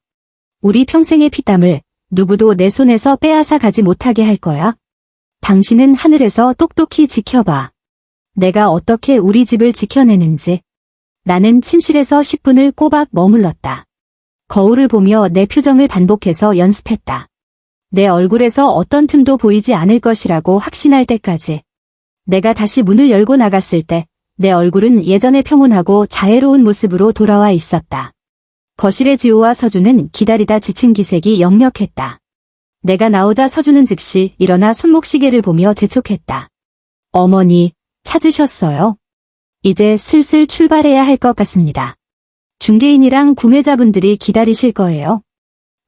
A: 우리 평생의 피땀을 누구도 내 손에서 빼앗아 가지 못하게 할 거야. 당신은 하늘에서 똑똑히 지켜봐. 내가 어떻게 우리 집을 지켜내는지. 나는 침실에서 10분을 꼬박 머물렀다. 거울을 보며 내 표정을 반복해서 연습했다. 내 얼굴에서 어떤 틈도 보이지 않을 것이라고 확신할 때까지. 내가 다시 문을 열고 나갔을 때 내 얼굴은 예전의 평온하고 자애로운 모습으로 돌아와 있었다. 거실의 지호와 서주는 기다리다 지친 기색이 역력했다. 내가 나오자 서주는 즉시 일어나 손목시계를 보며 재촉했다. 어머니, 찾으셨어요? 이제 슬슬 출발해야 할 것 같습니다. 중개인이랑 구매자분들이 기다리실 거예요.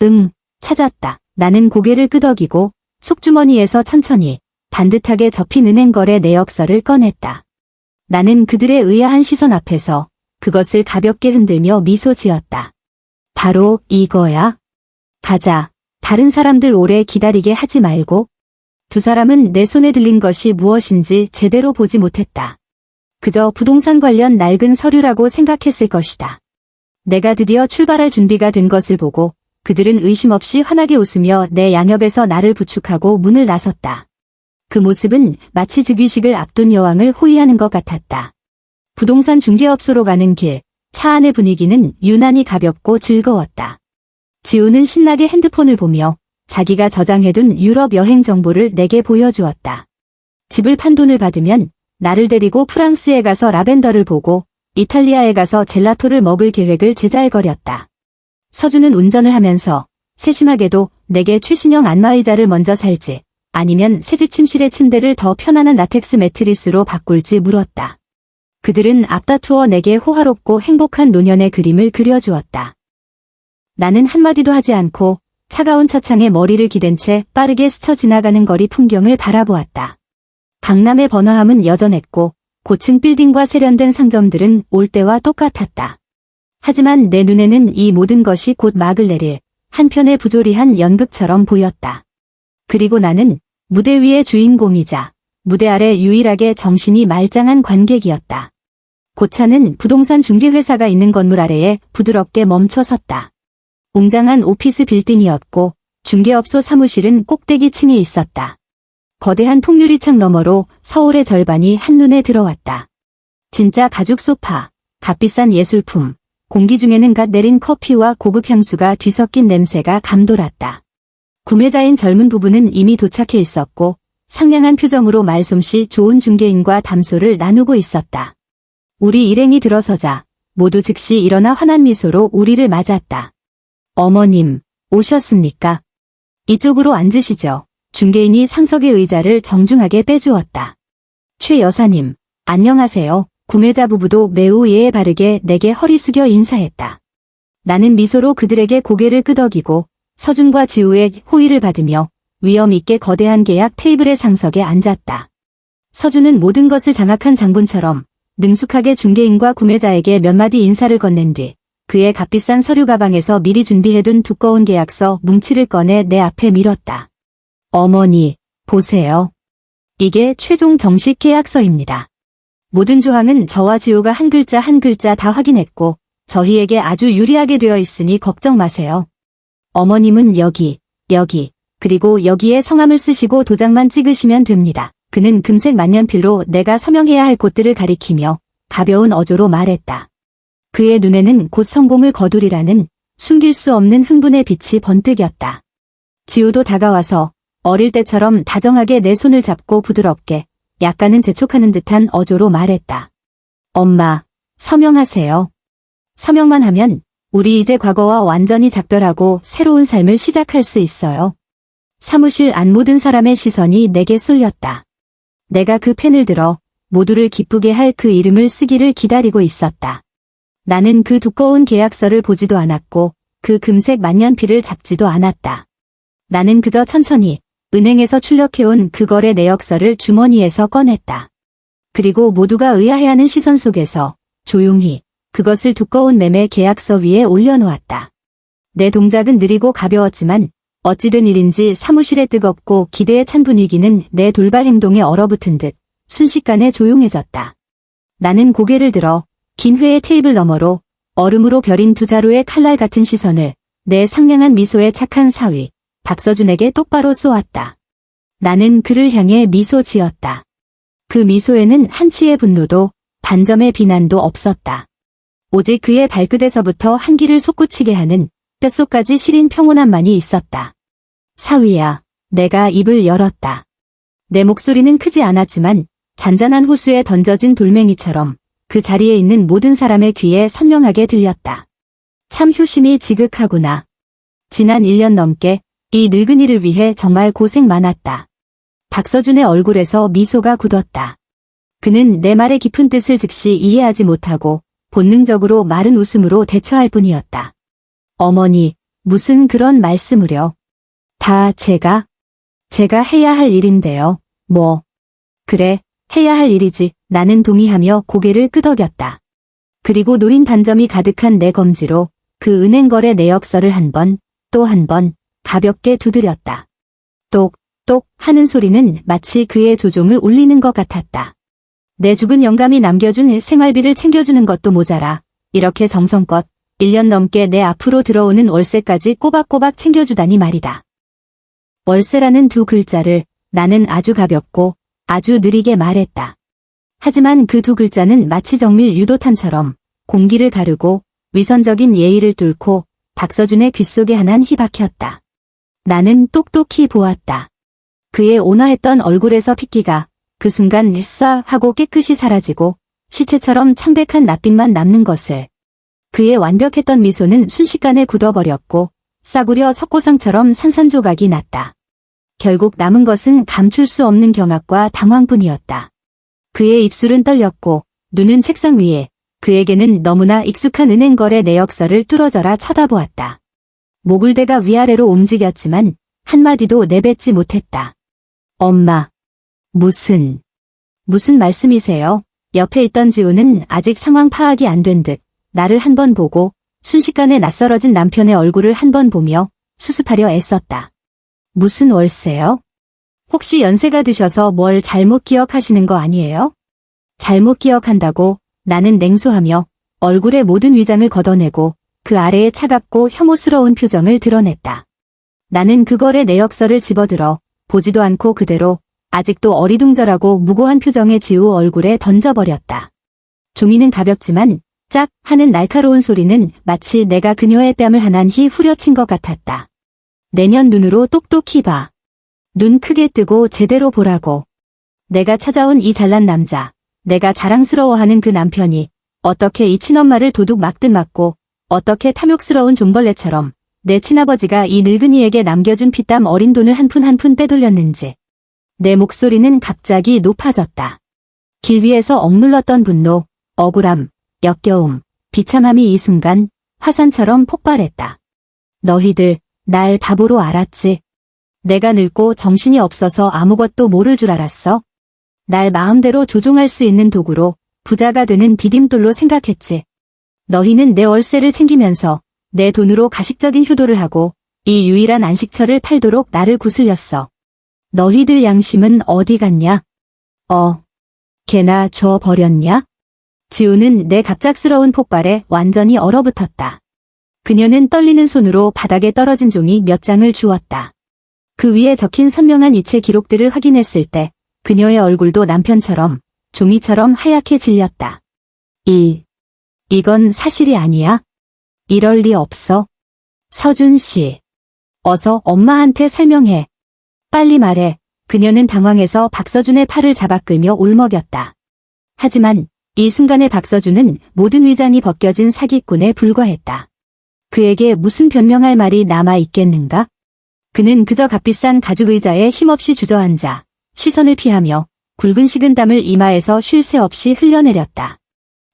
A: 응, 찾았다. 나는 고개를 끄덕이고 속주머니에서 천천히 반듯하게 접힌 은행거래 내역서를 꺼냈다. 나는 그들의 의아한 시선 앞에서 그것을 가볍게 흔들며 미소 지었다. 바로 이거야. 가자. 다른 사람들 오래 기다리게 하지 말고. 두 사람은 내 손에 들린 것이 무엇인지 제대로 보지 못했다. 그저 부동산 관련 낡은 서류라고 생각했을 것이다. 내가 드디어 출발할 준비가 된 것을 보고 그들은 의심 없이 환하게 웃으며 내 양옆에서 나를 부축하고 문을 나섰다. 그 모습은 마치 즉위식을 앞둔 여왕을 호위하는 것 같았다. 부동산 중개업소로 가는 길, 차 안의 분위기는 유난히 가볍고 즐거웠다. 지우는 신나게 핸드폰을 보며 자기가 저장해둔 유럽 여행 정보를 내게 보여주었다. 집을 판 돈을 받으면 나를 데리고 프랑스에 가서 라벤더를 보고 이탈리아에 가서 젤라토를 먹을 계획을 제잘거렸다. 서주는 운전을 하면서 세심하게도 내게 최신형 안마의자를 먼저 살지 아니면 새집 침실의 침대를 더 편안한 라텍스 매트리스로 바꿀지 물었다. 그들은 앞다투어 내게 호화롭고 행복한 노년의 그림을 그려주었다. 나는 한마디도 하지 않고 차가운 차창에 머리를 기댄 채 빠르게 스쳐 지나가는 거리 풍경을 바라보았다. 강남의 번화함은 여전했고 고층 빌딩과 세련된 상점들은 올 때와 똑같았다. 하지만 내 눈에는 이 모든 것이 곧 막을 내릴 한편의 부조리한 연극처럼 보였다. 그리고 나는 무대 위의 주인공이자 무대 아래 유일하게 정신이 말짱한 관객이었다. 고차는 부동산 중개회사가 있는 건물 아래에 부드럽게 멈춰 섰다. 웅장한 오피스 빌딩이었고 중개업소 사무실은 꼭대기층에 있었다. 거대한 통유리창 너머로 서울의 절반이 한눈에 들어왔다. 진짜 가죽 소파, 값비싼 예술품, 공기 중에는 갓 내린 커피와 고급 향수가 뒤섞인 냄새가 감돌았다. 구매자인 젊은 부부는 이미 도착해 있었고 상냥한 표정으로 말솜씨 좋은 중개인과 담소를 나누고 있었다. 우리 일행이 들어서자 모두 즉시 일어나 환한 미소로 우리를 맞았다. 어머님, 오셨습니까? 이쪽으로 앉으시죠. 중개인이 상석의 의자를 정중하게 빼주었다. 최 여사님, 안녕하세요. 구매자 부부도 매우 예의 바르게 내게 허리 숙여 인사했다. 나는 미소로 그들에게 고개를 끄덕이고 서준과 지우의 호의를 받으며 위엄 있게 거대한 계약 테이블의 상석에 앉았다. 서준은 모든 것을 장악한 장본처럼 능숙하게 중개인과 구매자에게 몇 마디 인사를 건넨 뒤 그의 값비싼 서류 가방에서 미리 준비해둔 두꺼운 계약서 뭉치를 꺼내 내 앞에 밀었다. 어머니, 보세요. 이게 최종 정식 계약서입니다. 모든 조항은 저와 지우가 한 글자 한 글자 다 확인했고 저희에게 아주 유리하게 되어 있으니 걱정 마세요. 어머님은 여기, 그리고 여기에 성함을 쓰시고 도장만 찍으시면 됩니다. 그는 금색 만년필로 내가 서명해야 할 곳들을 가리키며 가벼운 어조로 말했다. 그의 눈에는 곧 성공을 거두리라는 숨길 수 없는 흥분의 빛이 번뜩였다. 지우도 다가와서 어릴 때처럼 다정하게 내 손을 잡고 부드럽게 약간은 재촉하는 듯한 어조로 말했다. 엄마, 서명하세요. 서명만 하면 우리 이제 과거와 완전히 작별하고 새로운 삶을 시작할 수 있어요. 사무실 안 모든 사람의 시선이 내게 쏠렸다. 내가 그 펜을 들어 모두를 기쁘게 할 그 이름을 쓰기를 기다리고 있었다. 나는 그 두꺼운 계약서를 보지도 않았고 그 금색 만년필을 잡지도 않았다. 나는 그저 천천히 은행에서 출력해온 그 거래 내역서를 주머니에서 꺼냈다. 그리고 모두가 의아해하는 시선 속에서 조용히 그것을 두꺼운 매매 계약서 위에 올려놓았다. 내 동작은 느리고 가벼웠지만 어찌된 일인지 사무실의 뜨겁고 기대에 찬 분위기는 내 돌발 행동에 얼어붙은 듯 순식간에 조용해졌다. 나는 고개를 들어 긴 회의 테이블 너머로 얼음으로 벼린 두 자루의 칼날 같은 시선을 내 상냥한 미소에 착한 사위 박서준에게 똑바로 쏘았다. 나는 그를 향해 미소 지었다. 그 미소에는 한치의 분노도 반점의 비난도 없었다. 오직 그의 발끝에서부터 한기를 솟구치게 하는 뼛속까지 시린 평온함만이 있었다. 사위야, 내가 입을 열었다. 내 목소리는 크지 않았지만 잔잔한 호수에 던져진 돌멩이처럼 그 자리에 있는 모든 사람의 귀에 선명하게 들렸다. 참 효심이 지극하구나. 지난 1년 넘게 이 늙은이를 위해 정말 고생 많았다. 박서준의 얼굴에서 미소가 굳었다. 그는 내 말의 깊은 뜻을 즉시 이해하지 못하고 본능적으로 마른 웃음으로 대처할 뿐이었다. 어머니, 무슨 그런 말씀을요? 다 제가 해야 할 일인데요. 뭐. 그래, 해야 할 일이지. 나는 동의하며 고개를 끄덕였다. 그리고 노린 반점이 가득한 내 검지로 그 은행거래 내역서를 한 번, 또 한 번 가볍게 두드렸다. 똑똑 하는 소리는 마치 그의 조종을 울리는 것 같았다. 내 죽은 영감이 남겨준 생활비를 챙겨주는 것도 모자라 이렇게 정성껏 1년 넘게 내 앞으로 들어오는 월세까지 꼬박꼬박 챙겨주다니 말이다. 월세라는 두 글자를 나는 아주 가볍고 아주 느리게 말했다. 하지만 그 두 글자는 마치 정밀 유도탄처럼 공기를 가르고 위선적인 예의를 뚫고 박서준의 귓속에 하나히 박혔다. 나는 똑똑히 보았다. 그의 온화했던 얼굴에서 핏기가 그 순간 쏴 하고 깨끗이 사라지고 시체처럼 창백한 낯빛만 남는 것을. 그의 완벽했던 미소는 순식간에 굳어버렸고 싸구려 석고상처럼 산산조각이 났다. 결국 남은 것은 감출 수 없는 경악과 당황뿐이었다. 그의 입술은 떨렸고 눈은 책상 위에 그에게는 너무나 익숙한 은행거래 내역서를 뚫어져라 쳐다보았다. 목을대가 위아래로 움직였지만 한마디도 내뱉지 못했다. 엄마. 무슨 말씀이세요? 옆에 있던 지우는 아직 상황 파악이 안 된 듯 나를 한 번 보고 순식간에 낯설어진 남편의 얼굴을 한 번 보며 수습하려 애썼다. 무슨 월세요? 혹시 연세가 드셔서 뭘 잘못 기억하시는 거 아니에요? 잘못 기억한다고 나는 냉소하며 얼굴의 모든 위장을 걷어내고 그 아래에 차갑고 혐오스러운 표정을 드러냈다. 나는 그거래 내역서를 집어들어 보지도 않고 그대로 아직도 어리둥절하고 무고한 표정의 지우 얼굴에 던져버렸다. 종이는 가볍지만 짝 하는 날카로운 소리는 마치 내가 그녀의 뺨을 하나히 후려친 것 같았다. 내년 눈으로 똑똑히 봐. 눈 크게 뜨고 제대로 보라고. 내가 찾아온 이 잘난 남자, 내가 자랑스러워하는 그 남편이 어떻게 이 친엄마를 도둑 맞듯 맞고 어떻게 탐욕스러운 존벌레처럼 내 친아버지가 이 늙은이에게 남겨준 피땀 어린 돈을 한 푼 한 푼 빼돌렸는지. 내 목소리는 갑자기 높아졌다. 길 위에서 억눌렀던 분노, 억울함, 역겨움, 비참함이 이 순간 화산처럼 폭발했다. 너희들 날 바보로 알았지? 내가 늙고 정신이 없어서 아무것도 모를 줄 알았어? 날 마음대로 조종할 수 있는 도구로 부자가 되는 디딤돌로 생각했지. 너희는 내 월세를 챙기면서 내 돈으로 가식적인 효도를 하고 이 유일한 안식처를 팔도록 나를 구슬렸어. 너희들 양심은 어디 갔냐? 걔나 줘 버렸냐? 지우는 내 갑작스러운 폭발에 완전히 얼어붙었다. 그녀는 떨리는 손으로 바닥에 떨어진 종이 몇 장을 주웠다. 그 위에 적힌 선명한 이체 기록들을 확인했을 때 그녀의 얼굴도 남편처럼 종이처럼 하얗게 질렸다. 이건 사실이 아니야? 이럴 리 없어. 서준 씨. 어서 엄마한테 설명해. 빨리 말해. 그녀는 당황해서 박서준의 팔을 잡아 끌며 울먹였다. 하지만 이 순간에 박서준은 모든 위장이 벗겨진 사기꾼에 불과했다. 그에게 무슨 변명할 말이 남아있겠는가? 그는 그저 값비싼 가죽 의자에 힘없이 주저앉아 시선을 피하며 굵은 식은땀을 이마에서 쉴 새 없이 흘려내렸다.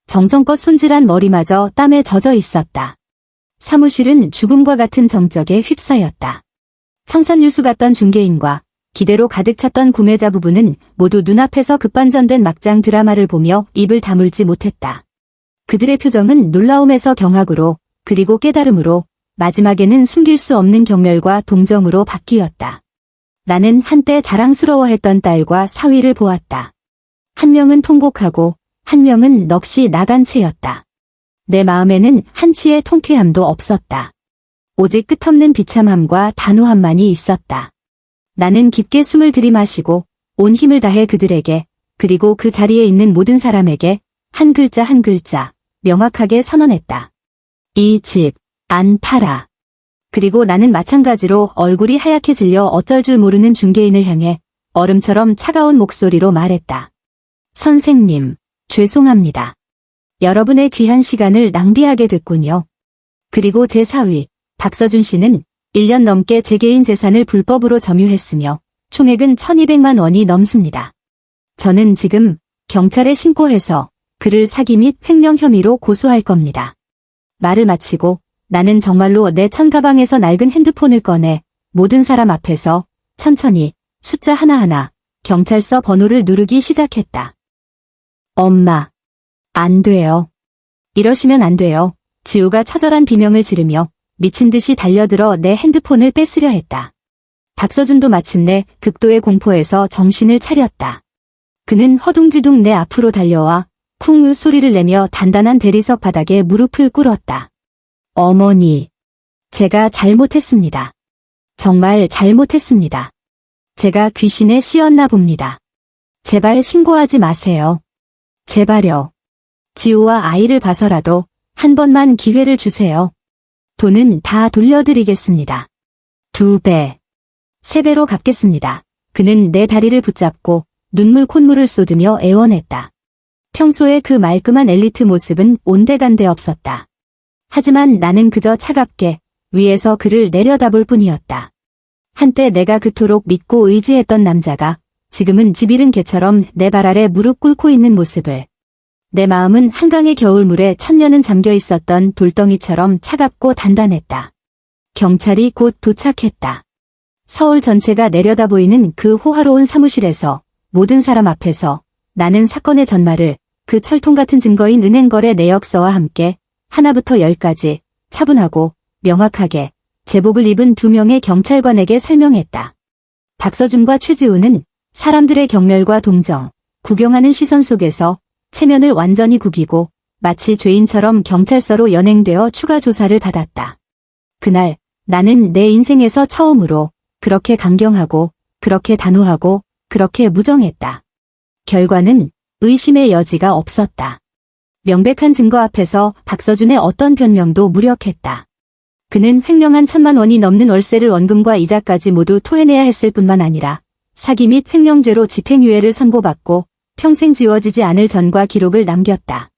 A: 정성껏 손질한 머리마저 땀에 젖어 있었다. 사무실은 죽음과 같은 정적에 휩싸였다. 청산유수 같던 중개인과 기대로 가득 찼던 구매자 부부는 모두 눈앞에서 급반전된 막장 드라마를 보며 입을 다물지 못했다. 그들의 표정은 놀라움에서 경악으로 그리고 깨달음으로 마지막에는 숨길 수 없는 경멸과 동정으로 바뀌었다. 나는 한때 자랑스러워했던 딸과 사위를 보았다. 한 명은 통곡하고 한 명은 넋이 나간 채였다. 내 마음에는 한치의 통쾌함도 없었다. 오직 끝없는 비참함과 단호함만이 있었다. 나는 깊게 숨을 들이마시고 온 힘을 다해 그들에게 그리고 그 자리에 있는 모든 사람에게 한 글자 한 글자 명확하게 선언했다. 이 집 안 팔아. 그리고 나는 마찬가지로 얼굴이 하얗게 질려 어쩔 줄 모르는 중개인을 향해 얼음처럼 차가운 목소리로 말했다. 선생님, 죄송합니다. 여러분의 귀한 시간을 낭비하게 됐군요. 그리고 제 사위, 박서준 씨는 1년 넘게 제 개인 재산을 불법으로 점유했으며 총액은 1200만 원이 넘습니다. 저는 지금 경찰에 신고해서 그를 사기 및 횡령 혐의로 고소할 겁니다. 말을 마치고 나는 정말로 내 천가방에서 낡은 핸드폰을 꺼내 모든 사람 앞에서 천천히 숫자 하나하나 경찰서 번호를 누르기 시작했다. 엄마, 안 돼요. 이러시면 안 돼요. 지우가 처절한 비명을 지르며 미친 듯이 달려들어 내 핸드폰을 뺏으려 했다. 박서준도 마침내 극도의 공포에서 정신을 차렸다. 그는 허둥지둥 내 앞으로 달려와 쿵 소리를 내며 단단한 대리석 바닥에 무릎을 꿇었다. 어머니, 제가 잘못했습니다. 정말 잘못했습니다. 제가 귀신에 씌었나 봅니다. 제발 신고하지 마세요. 제발요. 지우와 아이를 봐서라도 한 번만 기회를 주세요. 돈은 다 돌려드리겠습니다. 2배, 3배로 갚겠습니다. 그는 내 다리를 붙잡고 눈물 콧물을 쏟으며 애원했다. 평소에 그 말끔한 엘리트 모습은 온데간데 없었다. 하지만 나는 그저 차갑게 위에서 그를 내려다볼 뿐이었다. 한때 내가 그토록 믿고 의지했던 남자가 지금은 집 잃은 개처럼 내 발 아래 무릎 꿇고 있는 모습을. 내 마음은 한강의 겨울물에 천년은 잠겨 있었던 돌덩이처럼 차갑고 단단했다. 경찰이 곧 도착했다. 서울 전체가 내려다 보이는 그 호화로운 사무실에서 모든 사람 앞에서 나는 사건의 전말을 그 철통 같은 증거인 은행거래 내역서와 함께 하나부터 10까지 차분하고 명확하게 제복을 입은 2명의 경찰관에게 설명했다. 박서준과 최지우는 사람들의 경멸과 동정, 구경하는 시선 속에서 체면을 완전히 구기고 마치 죄인처럼 경찰서로 연행되어 추가 조사를 받았다. 그날 나는 내 인생에서 처음으로 그렇게 강경하고 그렇게 단호하고 그렇게 무정했다. 결과는 의심의 여지가 없었다. 명백한 증거 앞에서 박서준의 어떤 변명도 무력했다. 그는 횡령한 1,000만 원이 넘는 월세를 원금과 이자까지 모두 토해내야 했을 뿐만 아니라 사기 및 횡령죄로 집행유예를 선고받고 평생 지워지지 않을 전과 기록을 남겼다.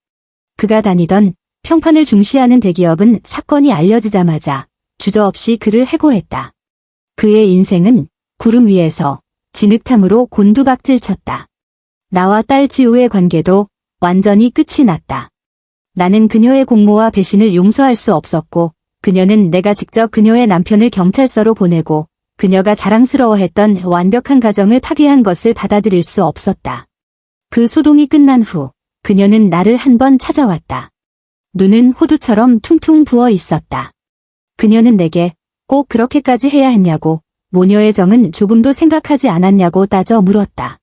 A: 그가 다니던 평판을 중시하는 대기업은 사건이 알려지자마자 주저없이 그를 해고했다. 그의 인생은 구름 위에서 진흙탕으로 곤두박질 쳤다. 나와 딸 지우의 관계도 완전히 끝이 났다. 나는 그녀의 공모와 배신을 용서할 수 없었고 그녀는 내가 직접 그녀의 남편을 경찰서로 보내고 그녀가 자랑스러워했던 완벽한 가정을 파괴한 것을 받아들일 수 없었다. 그 소동이 끝난 후 그녀는 나를 한 번 찾아왔다. 눈은 호두처럼 퉁퉁 부어 있었다. 그녀는 내게 꼭 그렇게까지 해야 했냐고, 모녀의 정은 조금도 생각하지 않았냐고 따져 물었다.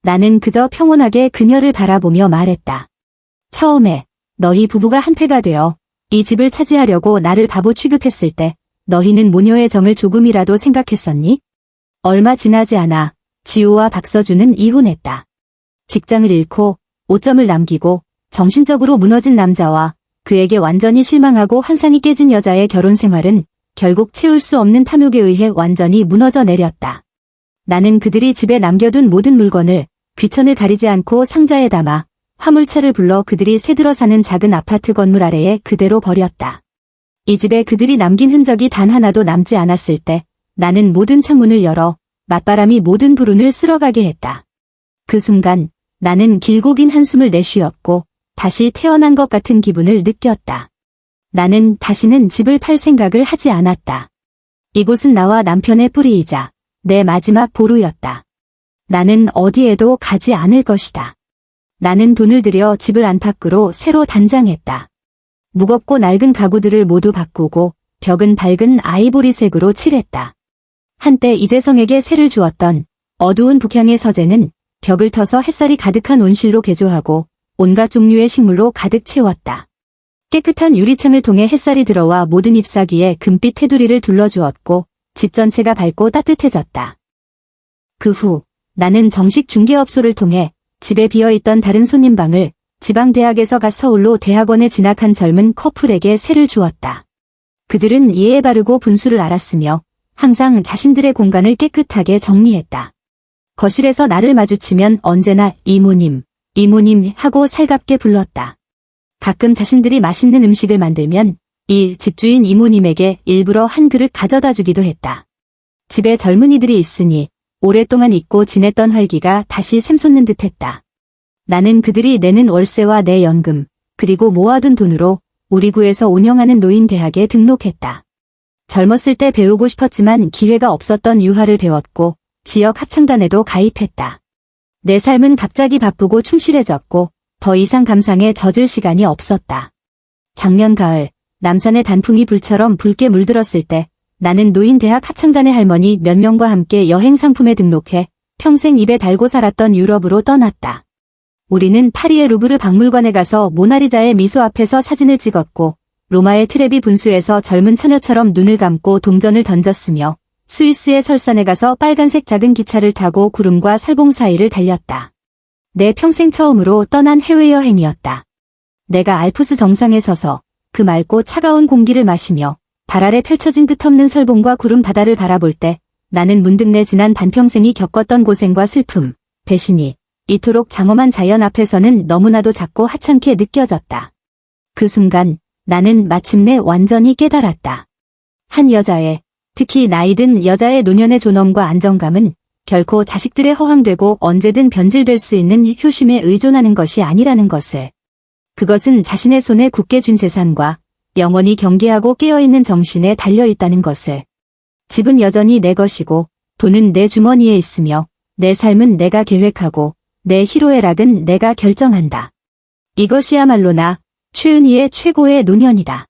A: 나는 그저 평온하게 그녀를 바라보며 말했다. 처음에 너희 부부가 한패가 되어 이 집을 차지하려고 나를 바보 취급했을 때 너희는 모녀의 정을 조금이라도 생각했었니? 얼마 지나지 않아 지우와 박서준은 이혼했다. 직장을 잃고 오점을 남기고 정신적으로 무너진 남자와 그에게 완전히 실망하고 환상이 깨진 여자의 결혼 생활은 결국 채울 수 없는 탐욕에 의해 완전히 무너져 내렸다. 나는 그들이 집에 남겨둔 모든 물건을 귀천을 가리지 않고 상자에 담아 화물차를 불러 그들이 새들어 사는 작은 아파트 건물 아래에 그대로 버렸다. 이 집에 그들이 남긴 흔적이 단 하나도 남지 않았을 때 나는 모든 창문을 열어 맞바람이 모든 불운을 쓸어가게 했다. 그 순간 나는 길고 긴 한숨을 내쉬었고 다시 태어난 것 같은 기분을 느꼈다. 나는 다시는 집을 팔 생각을 하지 않았다. 이곳은 나와 남편의 뿌리이자 내 마지막 보루였다. 나는 어디에도 가지 않을 것이다. 나는 돈을 들여 집을 안팎으로 새로 단장했다. 무겁고 낡은 가구들을 모두 바꾸고 벽은 밝은 아이보리색으로 칠했다. 한때 이재성에게 세를 주었던 어두운 북향의 서재는 벽을 터서 햇살이 가득한 온실로 개조하고 온갖 종류의 식물로 가득 채웠다. 깨끗한 유리창을 통해 햇살이 들어와 모든 잎사귀에 금빛 테두리를 둘러주었고 집 전체가 밝고 따뜻해졌다. 그 후 나는 정식 중개업소를 통해 집에 비어있던 다른 손님방을 지방대학에서 가 서울로 대학원에 진학한 젊은 커플에게 세를 주었다. 그들은 예에 바르고 분수를 알았으며 항상 자신들의 공간을 깨끗하게 정리했다. 거실에서 나를 마주치면 언제나 이모님, 이모님 하고 살갑게 불렀다. 가끔 자신들이 맛있는 음식을 만들면 이 집주인 이모님에게 일부러 한 그릇 가져다 주기도 했다. 집에 젊은이들이 있으니 오랫동안 잊고 지냈던 활기가 다시 샘솟는 듯했다. 나는 그들이 내는 월세와 내 연금, 그리고 모아둔 돈으로 우리 구에서 운영하는 노인대학에 등록했다. 젊었을 때 배우고 싶었지만 기회가 없었던 유화를 배웠고 지역 합창단에도 가입했다. 내 삶은 갑자기 바쁘고 충실해졌고 더 이상 감상에 젖을 시간이 없었다. 작년 가을 남산의 단풍이 불처럼 붉게 물들었을 때 나는 노인대학 합창단의 할머니 몇 명과 함께 여행 상품에 등록해 평생 입에 달고 살았던 유럽으로 떠났다. 우리는 파리의 루브르 박물관에 가서 모나리자의 미소 앞에서 사진을 찍었고 로마의 트레비 분수에서 젊은 처녀처럼 눈을 감고 동전을 던졌으며 스위스의 설산에 가서 빨간색 작은 기차를 타고 구름과 설봉 사이를 달렸다. 내 평생 처음으로 떠난 해외여행이었다. 내가 알프스 정상에 서서 그 맑고 차가운 공기를 마시며 발 아래 펼쳐진 끝없는 설봉과 구름 바다를 바라볼 때 나는 문득 내 지난 반평생이 겪었던 고생과 슬픔, 배신이 이토록 장엄한 자연 앞에서는 너무나도 작고 하찮게 느껴졌다. 그 순간 나는 마침내 완전히 깨달았다. 한 여자의, 특히 나이든 여자의 노년의 존엄과 안정감은 결코 자식들에 허황되고 언제든 변질될 수 있는 효심에 의존하는 것이 아니라는 것을. 그것은 자신의 손에 굳게 쥔 재산과 영원히 경계하고 깨어있는 정신에 달려있다는 것을. 집은 여전히 내 것이고 돈은 내 주머니에 있으며 내 삶은 내가 계획하고 내 희로애락은 내가 결정한다. 이것이야말로 나 최은희의 최고의 노년이다.